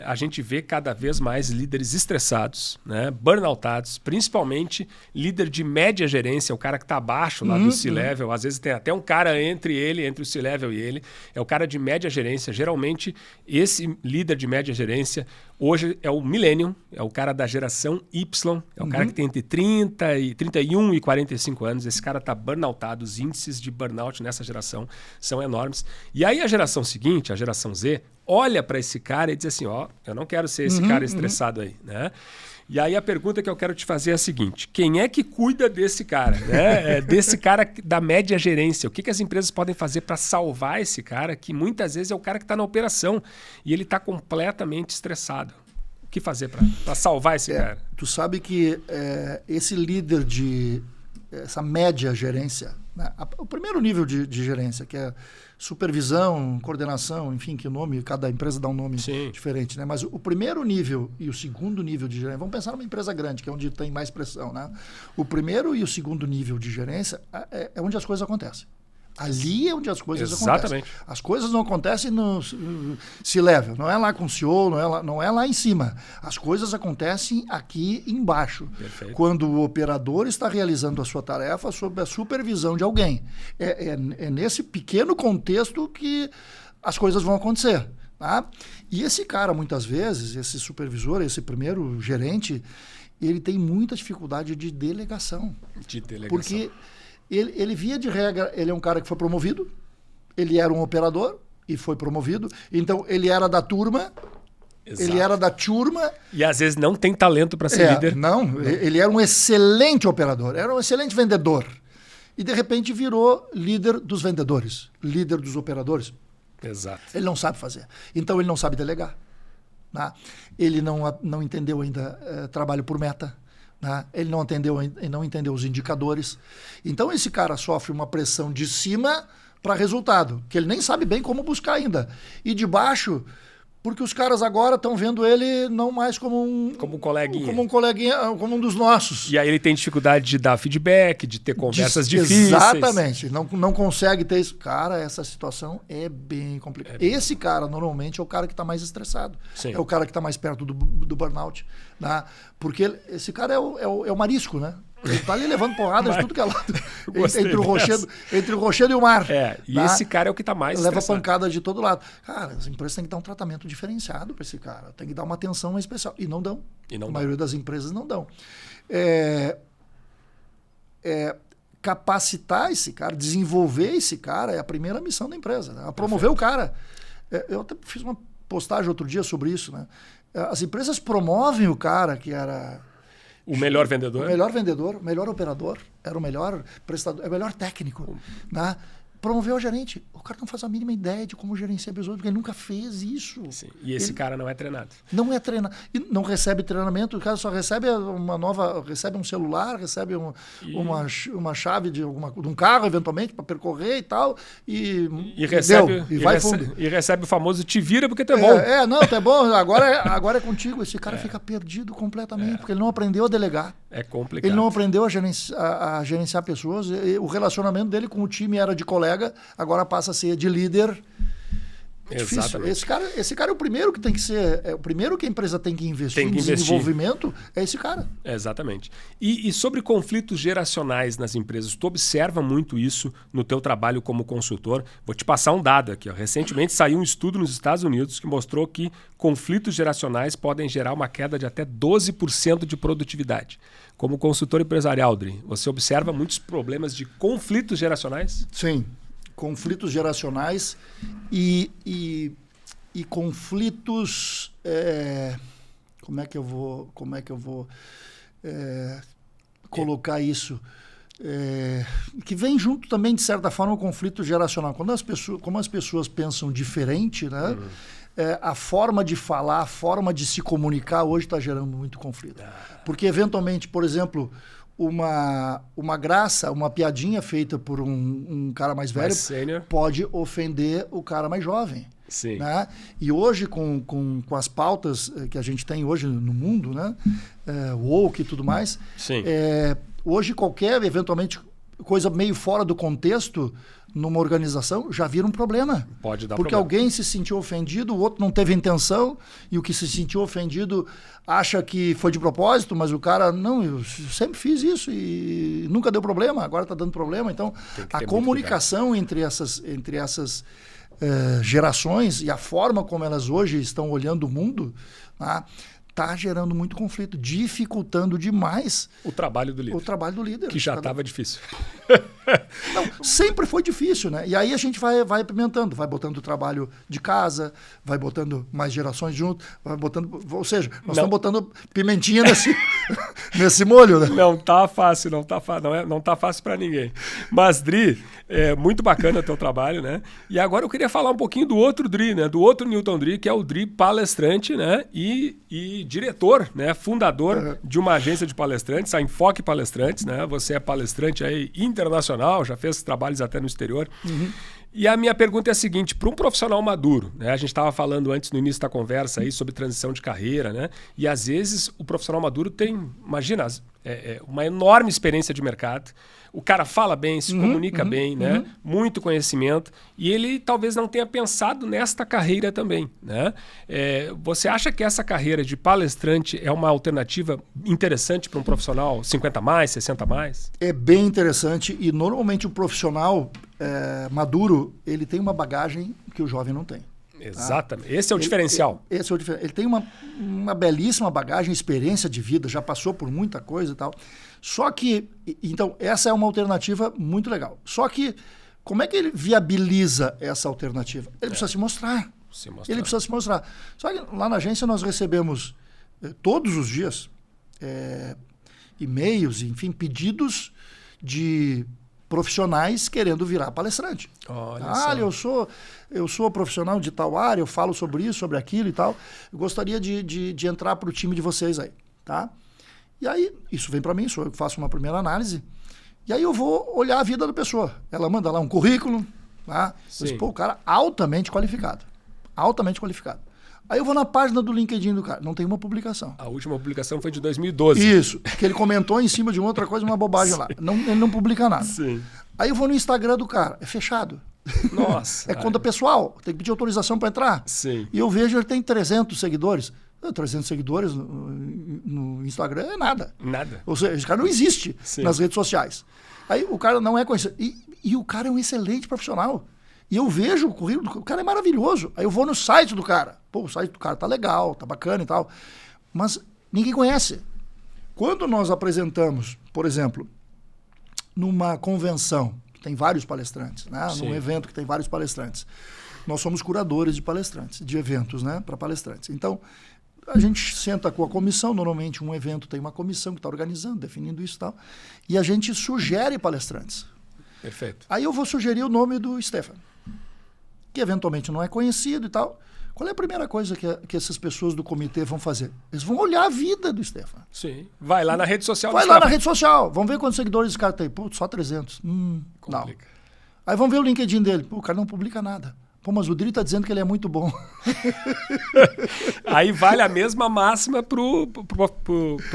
a gente vê cada vez mais líderes estressados, né? Burnoutados, principalmente líder de média gerência, o cara que está abaixo lá do C-Level. Às vezes tem até um cara entre o C-Level e ele. É o cara de média gerência. Geralmente, esse líder de média gerência hoje é o Millennium, é o cara da geração Y, é o cara que tem entre 31 e 45 anos. Esse cara está burnoutado. Os índices de burnout nessa geração são enormes. E aí a geração seguinte, a geração Z, olha para esse cara e diz assim, eu não quero ser esse cara estressado aí, né? E aí a pergunta que eu quero te fazer é a seguinte, quem é que cuida desse cara, né? Desse cara da média gerência? O que as empresas podem fazer para salvar esse cara, que muitas vezes é o cara que está na operação e ele está completamente estressado? O que fazer para salvar esse cara? Tu sabe que esse líder essa média gerência, né? O primeiro nível de gerência, que é supervisão, coordenação, enfim, que nome, cada empresa dá um nome diferente, né? Mas o primeiro nível e o segundo nível de gerência, vamos pensar numa empresa grande, que é onde tem mais pressão, né? O primeiro e o segundo nível de gerência é onde as coisas acontecem. Ali é onde as coisas acontecem. As coisas não acontecem no C-Level, não é lá com o CEO, não é lá em cima. As coisas acontecem aqui embaixo. Perfeito. Quando o operador está realizando a sua tarefa sob a supervisão de alguém. É nesse pequeno contexto que as coisas vão acontecer. Tá? E esse cara, muitas vezes, esse supervisor, esse primeiro gerente, ele tem muita dificuldade de delegação. Porque ele, via de regra, ele é um cara que foi promovido, ele era um operador e foi promovido, então ele era da turma, ele era da turma. E às vezes não tem talento para ser líder. Não, ele era um excelente operador, era um excelente vendedor. E de repente virou líder dos vendedores, líder dos operadores. Exato. Ele não sabe fazer, então ele não sabe delegar. Né? Ele não entendeu ainda trabalho por meta. Ele não entendeu os indicadores. Então, esse cara sofre uma pressão de cima para resultado, que ele nem sabe bem como buscar ainda. E de baixo, porque os caras agora estão vendo ele não mais como um coleguinha. Como um dos nossos. E aí ele tem dificuldade de dar feedback, de ter conversas difíceis. Exatamente. Não consegue ter isso. Cara, essa situação é bem complicada. Esse cara, normalmente, é o cara que está mais estressado. Sim. É o cara que está mais perto do burnout. Né? Porque esse cara é o marisco, né? Ele está ali levando porrada de tudo que é lado. Entre o rochedo e o mar. E esse cara é o que está mais leva estressado. pancada de todo lado. Cara, as empresas têm que dar um tratamento diferenciado para esse cara. Tem que dar uma atenção especial. E não dão. A maioria das empresas não dão. Capacitar esse cara, desenvolver esse cara é a primeira missão da empresa. Né? Promover o cara. Eu até fiz uma postagem outro dia sobre isso. Né? As empresas promovem o cara que era... O melhor vendedor? O melhor vendedor, o melhor operador, era o melhor prestador, é o melhor técnico. Né? promoveu o gerente. O cara não faz a mínima ideia de como gerenciar pessoas, porque ele nunca fez isso. Sim. E esse cara não é treinado. Não é treinado. E não recebe treinamento, o cara só recebe recebe um celular, recebe uma chave de um carro, eventualmente, para percorrer e tal, e vai fundo. E recebe o famoso te vira porque tu é bom. Não, tu é bom, agora é contigo. Esse cara fica perdido completamente, porque ele não aprendeu a delegar. É complicado. Ele não aprendeu a gerenciar pessoas. O relacionamento dele com o time era de colega, agora passa a ser de líder. É difícil. Esse cara é o primeiro que tem que ser. É o primeiro que a empresa tem que investir em desenvolvimento. É esse cara. Exatamente. E sobre conflitos geracionais nas empresas, tu observa muito isso no teu trabalho como consultor. Vou te passar um dado aqui. Recentemente saiu um estudo nos Estados Unidos que mostrou que conflitos geracionais podem gerar uma queda de até 12% de produtividade. Como consultor empresarial, Dri, você observa muitos problemas de conflitos geracionais? Sim. Conflitos geracionais e conflitos... como é que eu vou colocar isso? Que vem junto também, de certa forma, o conflito geracional. Como as pessoas pensam diferente, né? A forma de falar, a forma de se comunicar hoje está gerando muito conflito. Porque, eventualmente, por exemplo... Uma graça, uma piadinha feita por um cara mais velho pode ofender o cara mais jovem. Sim. Né? E hoje, com as pautas que a gente tem hoje no mundo, né? Woke e tudo mais, hoje qualquer, eventualmente, coisa meio fora do contexto numa organização já vira um problema. Pode dar porque problema. Alguém se sentiu ofendido, o outro não teve intenção, e o que se sentiu ofendido acha que foi de propósito, mas o cara, não, eu sempre fiz isso e nunca deu problema, agora está dando problema. Então, a comunicação entre essas gerações e a forma como elas hoje estão olhando o mundo, está gerando muito conflito, dificultando demais o trabalho do líder. Que já estava difícil. Não, sempre foi difícil, né? E aí a gente vai implementando, vai botando o trabalho de casa, vai botando mais gerações junto, vai botando... Ou seja, nós estamos botando pimentinha nesse molho, né? Não tá fácil, não tá fácil para ninguém. Mas, Dri, é muito bacana o teu trabalho, né? E agora eu queria falar um pouquinho do outro Dri, né? Do outro Newton Dri, que é o Dri palestrante, né? E diretor, né? Fundador de uma agência de palestrantes, a Enfoque Palestrantes, né? Você é palestrante aí internacional, já fez trabalhos até no exterior. E a minha pergunta é a seguinte, para um profissional maduro, né? A gente estava falando antes no início da conversa aí sobre transição de carreira, né? E às vezes o profissional maduro tem, imagina, uma enorme experiência de mercado. O cara fala bem, se comunica bem, né? Muito conhecimento. E ele talvez não tenha pensado nesta carreira também, né? Você acha que essa carreira de palestrante é uma alternativa interessante para um profissional 50 mais, 60 mais? É bem interessante e normalmente o profissional maduro, ele tem uma bagagem que o jovem não tem. Exatamente. Esse é o diferencial. Esse é o diferencial. Ele tem uma belíssima bagagem, experiência de vida, já passou por muita coisa e tal. Só que, então, essa é uma alternativa muito legal. Só que, como é que ele viabiliza essa alternativa? Ele precisa se mostrar. Ele precisa se mostrar. Só que lá na agência nós recebemos todos os dias e-mails, enfim, pedidos de profissionais querendo virar palestrante. Olha eu sou profissional de tal área, eu falo sobre isso, sobre aquilo e tal. Eu gostaria de entrar para o time de vocês aí, tá? E aí, isso vem para mim, eu faço uma primeira análise, e aí eu vou olhar a vida da pessoa. Ela manda lá um currículo, tá? Eu digo, o cara altamente qualificado. Altamente qualificado. Aí eu vou na página do LinkedIn do cara, não tem uma publicação. A última publicação foi de 2012. Isso, que ele comentou em cima de uma outra coisa, uma bobagem lá. Ele não publica nada. Sim. Aí eu vou no Instagram do cara, é fechado. Nossa. É conta pessoal, tem que pedir autorização para entrar. Sim. E eu vejo ele tem 300 seguidores. 300 seguidores no Instagram é nada. Nada. Ou seja, esse cara não existe nas redes sociais. Aí o cara não é conhecido. E o cara é um excelente profissional. E eu vejo o currículo, o cara é maravilhoso. Aí eu vou no site do cara. Pô, o site do cara tá legal, tá bacana e tal. Mas ninguém conhece. Quando nós apresentamos, por exemplo, numa convenção, que tem vários palestrantes, né? Num evento que tem vários palestrantes, nós somos curadores de palestrantes, de eventos, né? Para palestrantes. Então, a gente senta com a comissão, normalmente um evento tem uma comissão que está organizando, definindo isso e tal, e a gente sugere palestrantes. Perfeito. Aí eu vou sugerir o nome do Stefan, que eventualmente não é conhecido e tal. Qual é a primeira coisa que essas pessoas do comitê vão fazer? Eles vão olhar a vida do Stefan. Sim. Vai lá na rede social Vai lá na rede social. Vão ver quantos seguidores esse cara tem. Putz, só 300. Não. Aí vão ver o LinkedIn dele. Pô, o cara não publica nada. Pô, mas o Dri tá dizendo que ele é muito bom. Aí vale a mesma máxima pro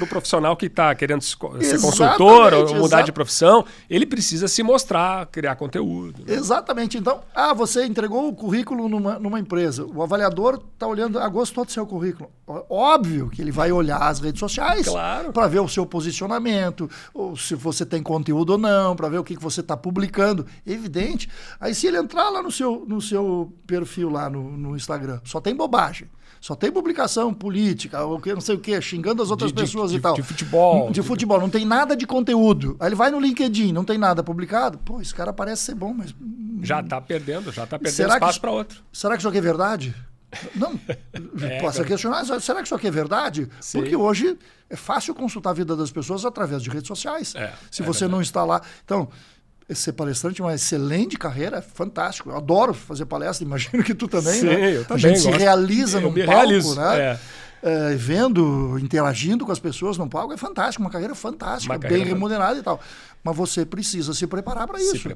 profissional que está querendo ser consultor ou mudar de profissão. Ele precisa se mostrar, criar conteúdo. Né? Exatamente. Então, você entregou o currículo numa empresa. O avaliador está olhando, gostou do seu currículo. Óbvio que ele vai olhar as redes sociais para ver o seu posicionamento, ou se você tem conteúdo ou não, para ver o que você está publicando. Evidente. Aí se ele entrar lá no seu perfil lá no Instagram, só tem bobagem. Só tem publicação política, ou que não sei o quê, xingando as outras pessoas e tal. De futebol. De futebol, não tem nada de conteúdo. Aí ele vai no LinkedIn, não tem nada publicado. Pô, esse cara parece ser bom, mas... Já está perdendo espaço para outro. Será que isso aqui é verdade? Não. Posso questionar, será que isso aqui é verdade? Sim. Porque hoje é fácil consultar a vida das pessoas através de redes sociais. Se você não está lá... Então... Ser palestrante é uma excelente carreira, é fantástico. Eu adoro fazer palestra, imagino que tu também. Sim, né? eu também. A gente se realiza num palco, né? Vendo, interagindo com as pessoas num palco, é fantástico, uma carreira fantástica, bem remunerada e tal. Mas você precisa se preparar para isso.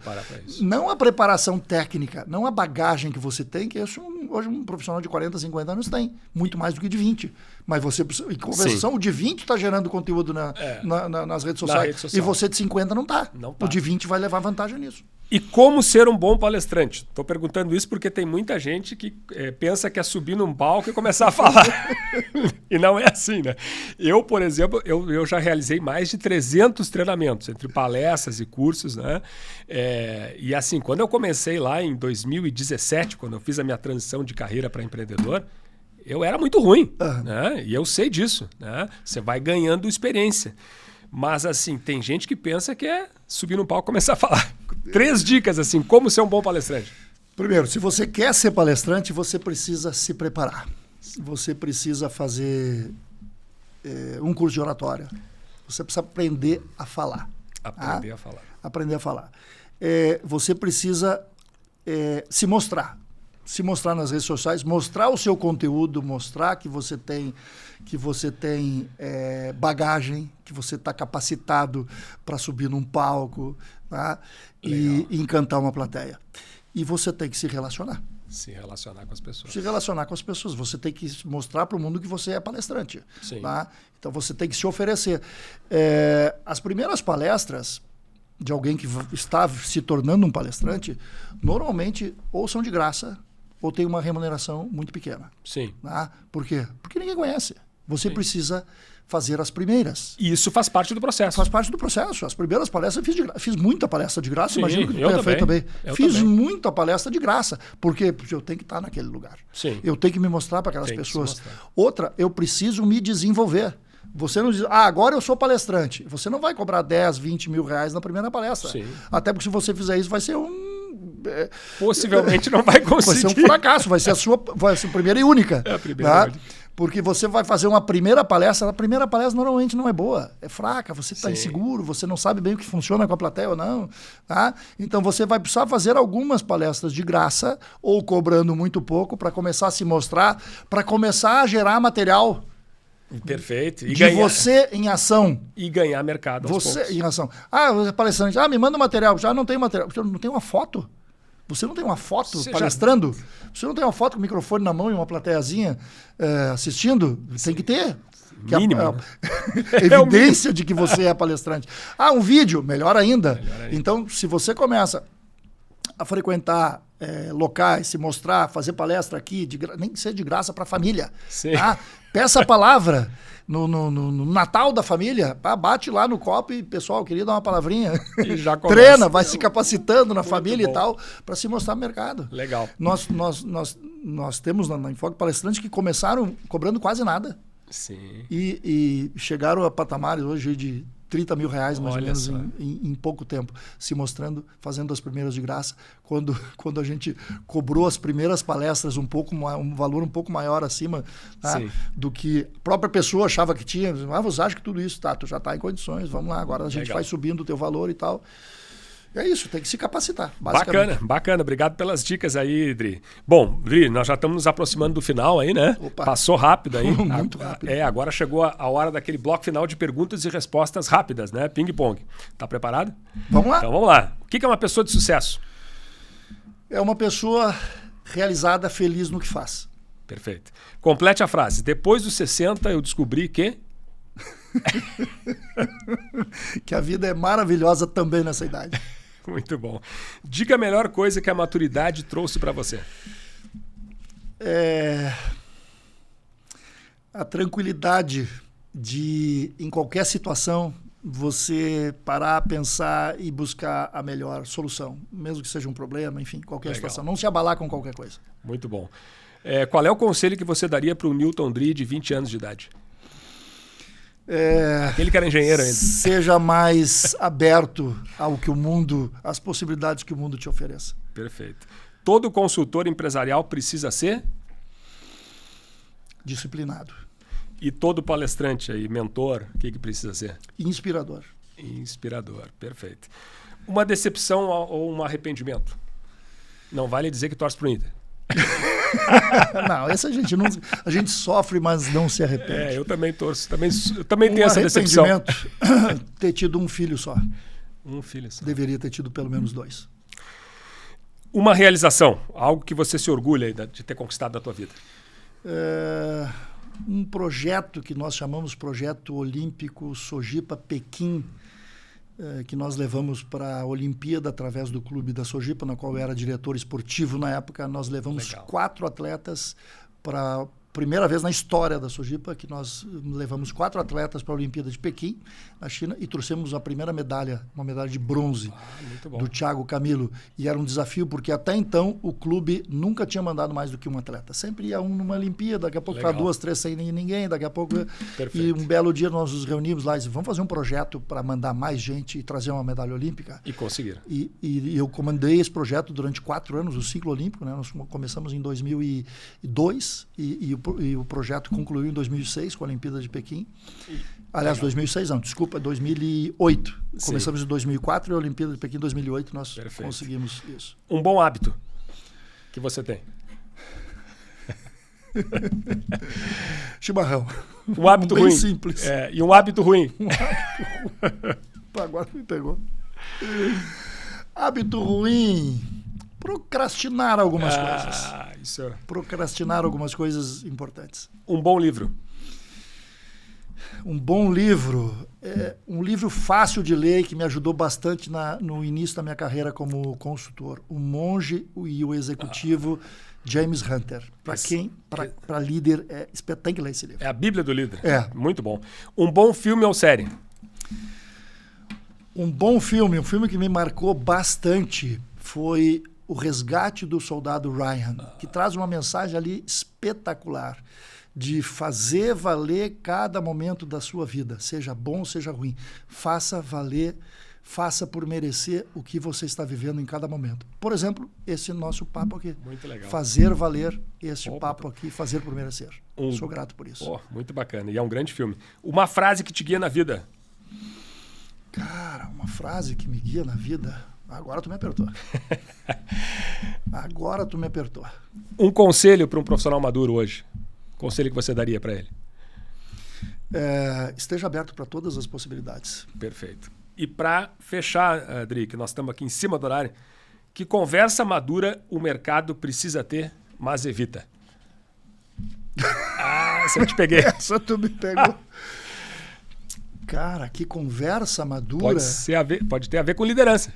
Não a preparação técnica, não a bagagem que você tem, que hoje um profissional de 40, 50 anos tem, muito mais do que de 20. Mas você precisa, em conversação, o de 20 está gerando conteúdo nas redes sociais, e você de 50 não está. O de 20 vai levar vantagem nisso. E como ser um bom palestrante? Estou perguntando isso porque tem muita gente que pensa que é subir num palco e começar a falar. E não é assim, né? Eu, por exemplo, eu já realizei mais de 300 treinamentos, entre palestras e cursos, né? E assim, quando eu comecei lá em 2017, quando eu fiz a minha transição de carreira para empreendedor, eu era muito ruim, né? E eu sei disso, né? Você vai ganhando experiência. Mas, assim, tem gente que pensa que é subir no palco e começar a falar. 3 dicas, assim, como ser um bom palestrante. Primeiro, se você quer ser palestrante, você precisa se preparar. Você precisa fazer um curso de oratória. Você precisa aprender a falar. Aprender a falar. Você precisa se mostrar. Se mostrar nas redes sociais, mostrar o seu conteúdo, mostrar que você tem bagagem, que você está capacitado para subir num palco, tá? E encantar uma plateia. E você tem que se relacionar. Se relacionar com as pessoas. Se relacionar com as pessoas. Você tem que mostrar para o mundo que você é palestrante. Sim. Tá? Então você tem que se oferecer. As primeiras palestras de alguém que está se tornando um palestrante, normalmente ou são de graça, ou tem uma remuneração muito pequena. Sim. Tá? Por quê? Porque ninguém conhece. Você precisa fazer as primeiras. E isso faz parte do processo. Faz parte do processo. As primeiras palestras eu fiz muita palestra de graça. Sim, imagino que tu tenha feito também. Fiz muita palestra de graça. Por quê? Porque eu tenho que estar naquele lugar. Sim. Eu tenho que me mostrar para aquelas pessoas. Outra, eu preciso me desenvolver. Você não diz, agora eu sou palestrante. Você não vai cobrar 10, 20 mil reais na primeira palestra. Sim. Até porque se você fizer isso, vai ser possivelmente não vai conseguir. Vai ser um fracasso, vai ser a primeira e única. É a primeira e única. Porque você vai fazer uma primeira palestra, a primeira palestra normalmente não é boa, é fraca, você está inseguro, você não sabe bem o que funciona com a plateia ou não. Tá? Então você vai precisar fazer algumas palestras de graça ou cobrando muito pouco para começar a se mostrar, para começar a gerar material. Perfeito. E de ganhar, você em ação. E ganhar mercado aos você poucos. Em ação. Você é palestrante. Me manda material. Já não tem material. Você não tem uma foto? Você não tem uma foto palestrando? Você não tem uma foto com o microfone na mão e uma plateiazinha assistindo? Sim. Tem que ter. Mínimo. Evidência de que você é palestrante. Um vídeo, melhor ainda. Então, se você começa a frequentar locais, se mostrar, fazer palestra aqui, nem que seja de graça para a família. Tá? Peça a palavra no Natal da família, bate lá no copo e, pessoal, eu queria dar uma palavrinha. E já treina, vai se capacitando na família e tal, para se mostrar no mercado. Legal. Nós temos na Enfoque palestrantes que começaram cobrando quase nada. Sim. E chegaram a patamares hoje de 30 mil reais, mais ou menos, em pouco tempo, se mostrando, fazendo as primeiras de graça. Quando a gente cobrou as primeiras palestras um valor um pouco maior acima, tá, do que a própria pessoa achava que tinha. Você acha que tudo isso, tu já está em condições, vamos lá, agora a gente vai subindo o teu valor e tal. É isso, tem que se capacitar, basicamente. Bacana. Obrigado pelas dicas aí, Dri. Bom, Dri, nós já estamos nos aproximando do final aí, né? Opa. Passou rápido aí. Muito rápido. Agora chegou a hora daquele bloco final de perguntas e respostas rápidas, né? Ping-pong. Tá preparado? Vamos lá. Então vamos lá. O que é uma pessoa de sucesso? É uma pessoa realizada, feliz no que faz. Perfeito. Complete a frase. Depois dos 60 eu descobri que... Que a vida é maravilhosa também nessa idade. Muito bom. Diga a melhor coisa que a maturidade trouxe para você. A tranquilidade de, em qualquer situação, você parar, pensar e buscar a melhor solução. Mesmo que seja um problema, enfim, qualquer situação. Não se abalar com qualquer coisa. Muito bom. Qual é o conselho que você daria para o Newton Dri de 20 anos de idade? Aquele que era engenheiro ainda. Seja mais aberto ao que o mundo, às possibilidades que o mundo te ofereça. Perfeito. Todo consultor empresarial precisa ser? Disciplinado. E todo palestrante aí, mentor, o que precisa ser? Inspirador. Inspirador, perfeito. Uma decepção ou um arrependimento? Não vale dizer que torce pro Inter. Não, essa a gente sofre, mas não se arrepende. Eu também torço. Eu também tenho essa decepção. Ter tido um filho só. Um filho só. Deveria ter tido pelo menos 2. Uma realização, algo que você se orgulha de ter conquistado na tua vida. Um projeto que nós chamamos Projeto Olímpico Sojipa-Pequim, que nós levamos para a Olimpíada através do clube da Sojipa, na qual eu era diretor esportivo na época. Nós levamos 4 atletas para... Primeira vez na história da Sojipa que nós levamos 4 atletas para a Olimpíada de Pequim, na China, e trouxemos a primeira medalha, uma medalha de bronze do Thiago Camilo. E era um desafio, porque até então o clube nunca tinha mandado mais do que um atleta. Sempre ia um numa Olimpíada, daqui a pouco para 2, 3 sem ninguém, daqui a pouco... Perfeito. E um belo dia nós nos reunimos lá e disse, vamos fazer um projeto para mandar mais gente e trazer uma medalha olímpica. E conseguiram. E eu comandei esse projeto durante 4 anos, o ciclo olímpico, né? Nós começamos em 2002 e o projeto concluiu em 2006 com a Olimpíada de Pequim. Aliás, 2006 não, desculpa, 2008. Sim. Começamos em 2004 e a Olimpíada de Pequim em 2008 nós conseguimos isso. Um bom hábito que você tem? Chimarrão. Um hábito bem ruim. Simples. E um hábito ruim. Agora me pegou. Hábito ruim. Procrastinar algumas coisas. Isso. Procrastinar algumas coisas importantes. Um bom livro. Um bom livro. Um livro fácil de ler que me ajudou bastante no início da minha carreira como consultor. O Monge e o Executivo, James Hunter. Para líder, tem que ler esse livro. É a Bíblia do líder. Muito bom. Um bom filme ou série? Um bom filme, um filme que me marcou bastante foi O Resgate do Soldado Ryan, que traz uma mensagem ali espetacular de fazer valer cada momento da sua vida, seja bom, seja ruim. Faça valer, faça por merecer o que você está vivendo em cada momento. Por exemplo, esse nosso papo aqui. Muito legal. Fazer valer esse papo aqui, fazer por merecer. Sou grato por isso. Muito bacana. E é um grande filme. Uma frase que te guia na vida? Cara, uma frase que me guia na vida... Agora tu me apertou. Agora tu me apertou. Um conselho para um profissional maduro hoje? Conselho que você daria para ele? Esteja aberto para todas as possibilidades. Perfeito. E para fechar, Adri, que nós estamos aqui em cima do horário, que conversa madura o mercado precisa ter, mas evita? Essa eu te peguei. Essa tu me pegou. Cara, que conversa madura. Pode ter a ver com liderança.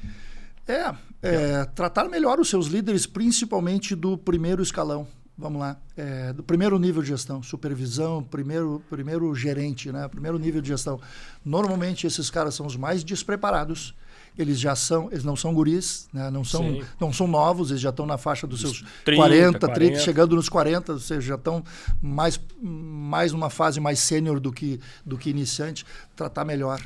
Tratar melhor os seus líderes, principalmente do primeiro escalão. Vamos lá. Do primeiro nível de gestão, supervisão, primeiro gerente, né? Primeiro nível de gestão. Normalmente esses caras são os mais despreparados. Eles não são guris, né? não são novos, eles já estão na faixa dos seus 30, chegando nos 40, ou seja, já estão mais numa fase mais sênior do que iniciante. Tratar melhor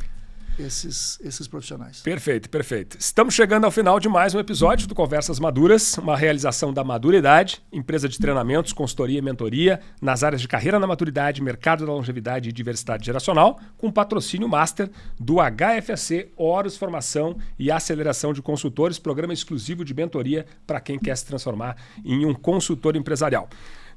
esses profissionais. Perfeito, perfeito. Estamos chegando ao final de mais um episódio do Conversas Maduras, uma realização da Maduridade, empresa de treinamentos, consultoria e mentoria nas áreas de carreira na maturidade, mercado da longevidade e diversidade geracional, com patrocínio master do HFAC, Horus Formação e Aceleração de Consultores, programa exclusivo de mentoria para quem quer se transformar em um consultor empresarial.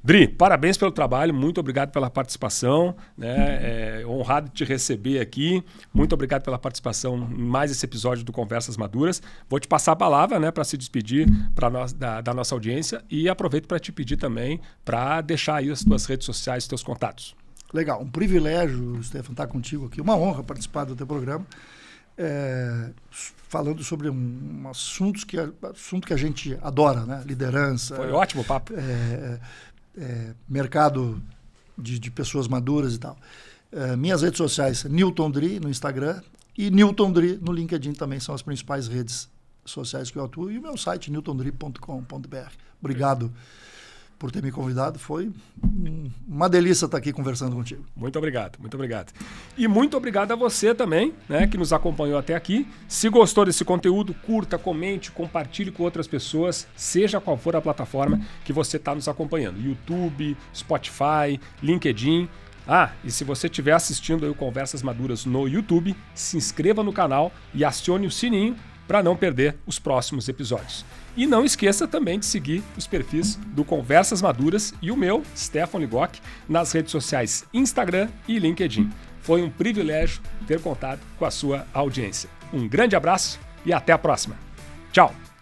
Dri, parabéns pelo trabalho, muito obrigado pela participação, né? Honrado de te receber aqui, muito obrigado pela participação em mais esse episódio do Conversas Maduras. Vou te passar a palavra, né, para se despedir da nossa audiência e aproveito para te pedir também para deixar aí as tuas redes sociais, teus contatos. Legal, um privilégio, Stefan, estar contigo aqui, uma honra participar do teu programa, falando sobre um assunto que a gente adora, né? Liderança. Foi ótimo o papo. Mercado de pessoas maduras e tal. Minhas redes sociais, Newton Dri no Instagram e Newton Dri no LinkedIn também são as principais redes sociais que eu atuo, e o meu site newtondri.com.br. Obrigado por ter me convidado, foi uma delícia estar aqui conversando contigo. Muito obrigado, muito obrigado. E muito obrigado a você também, né, que nos acompanhou até aqui. Se gostou desse conteúdo, curta, comente, compartilhe com outras pessoas, seja qual for a plataforma que você está nos acompanhando. YouTube, Spotify, LinkedIn. E se você estiver assistindo aí o Conversas Maduras no YouTube, se inscreva no canal e acione o sininho para não perder os próximos episódios. E não esqueça também de seguir os perfis do Conversas Maduras e o meu, Stefan Ligock, nas redes sociais Instagram e LinkedIn. Foi um privilégio ter contado com a sua audiência. Um grande abraço e até a próxima. Tchau!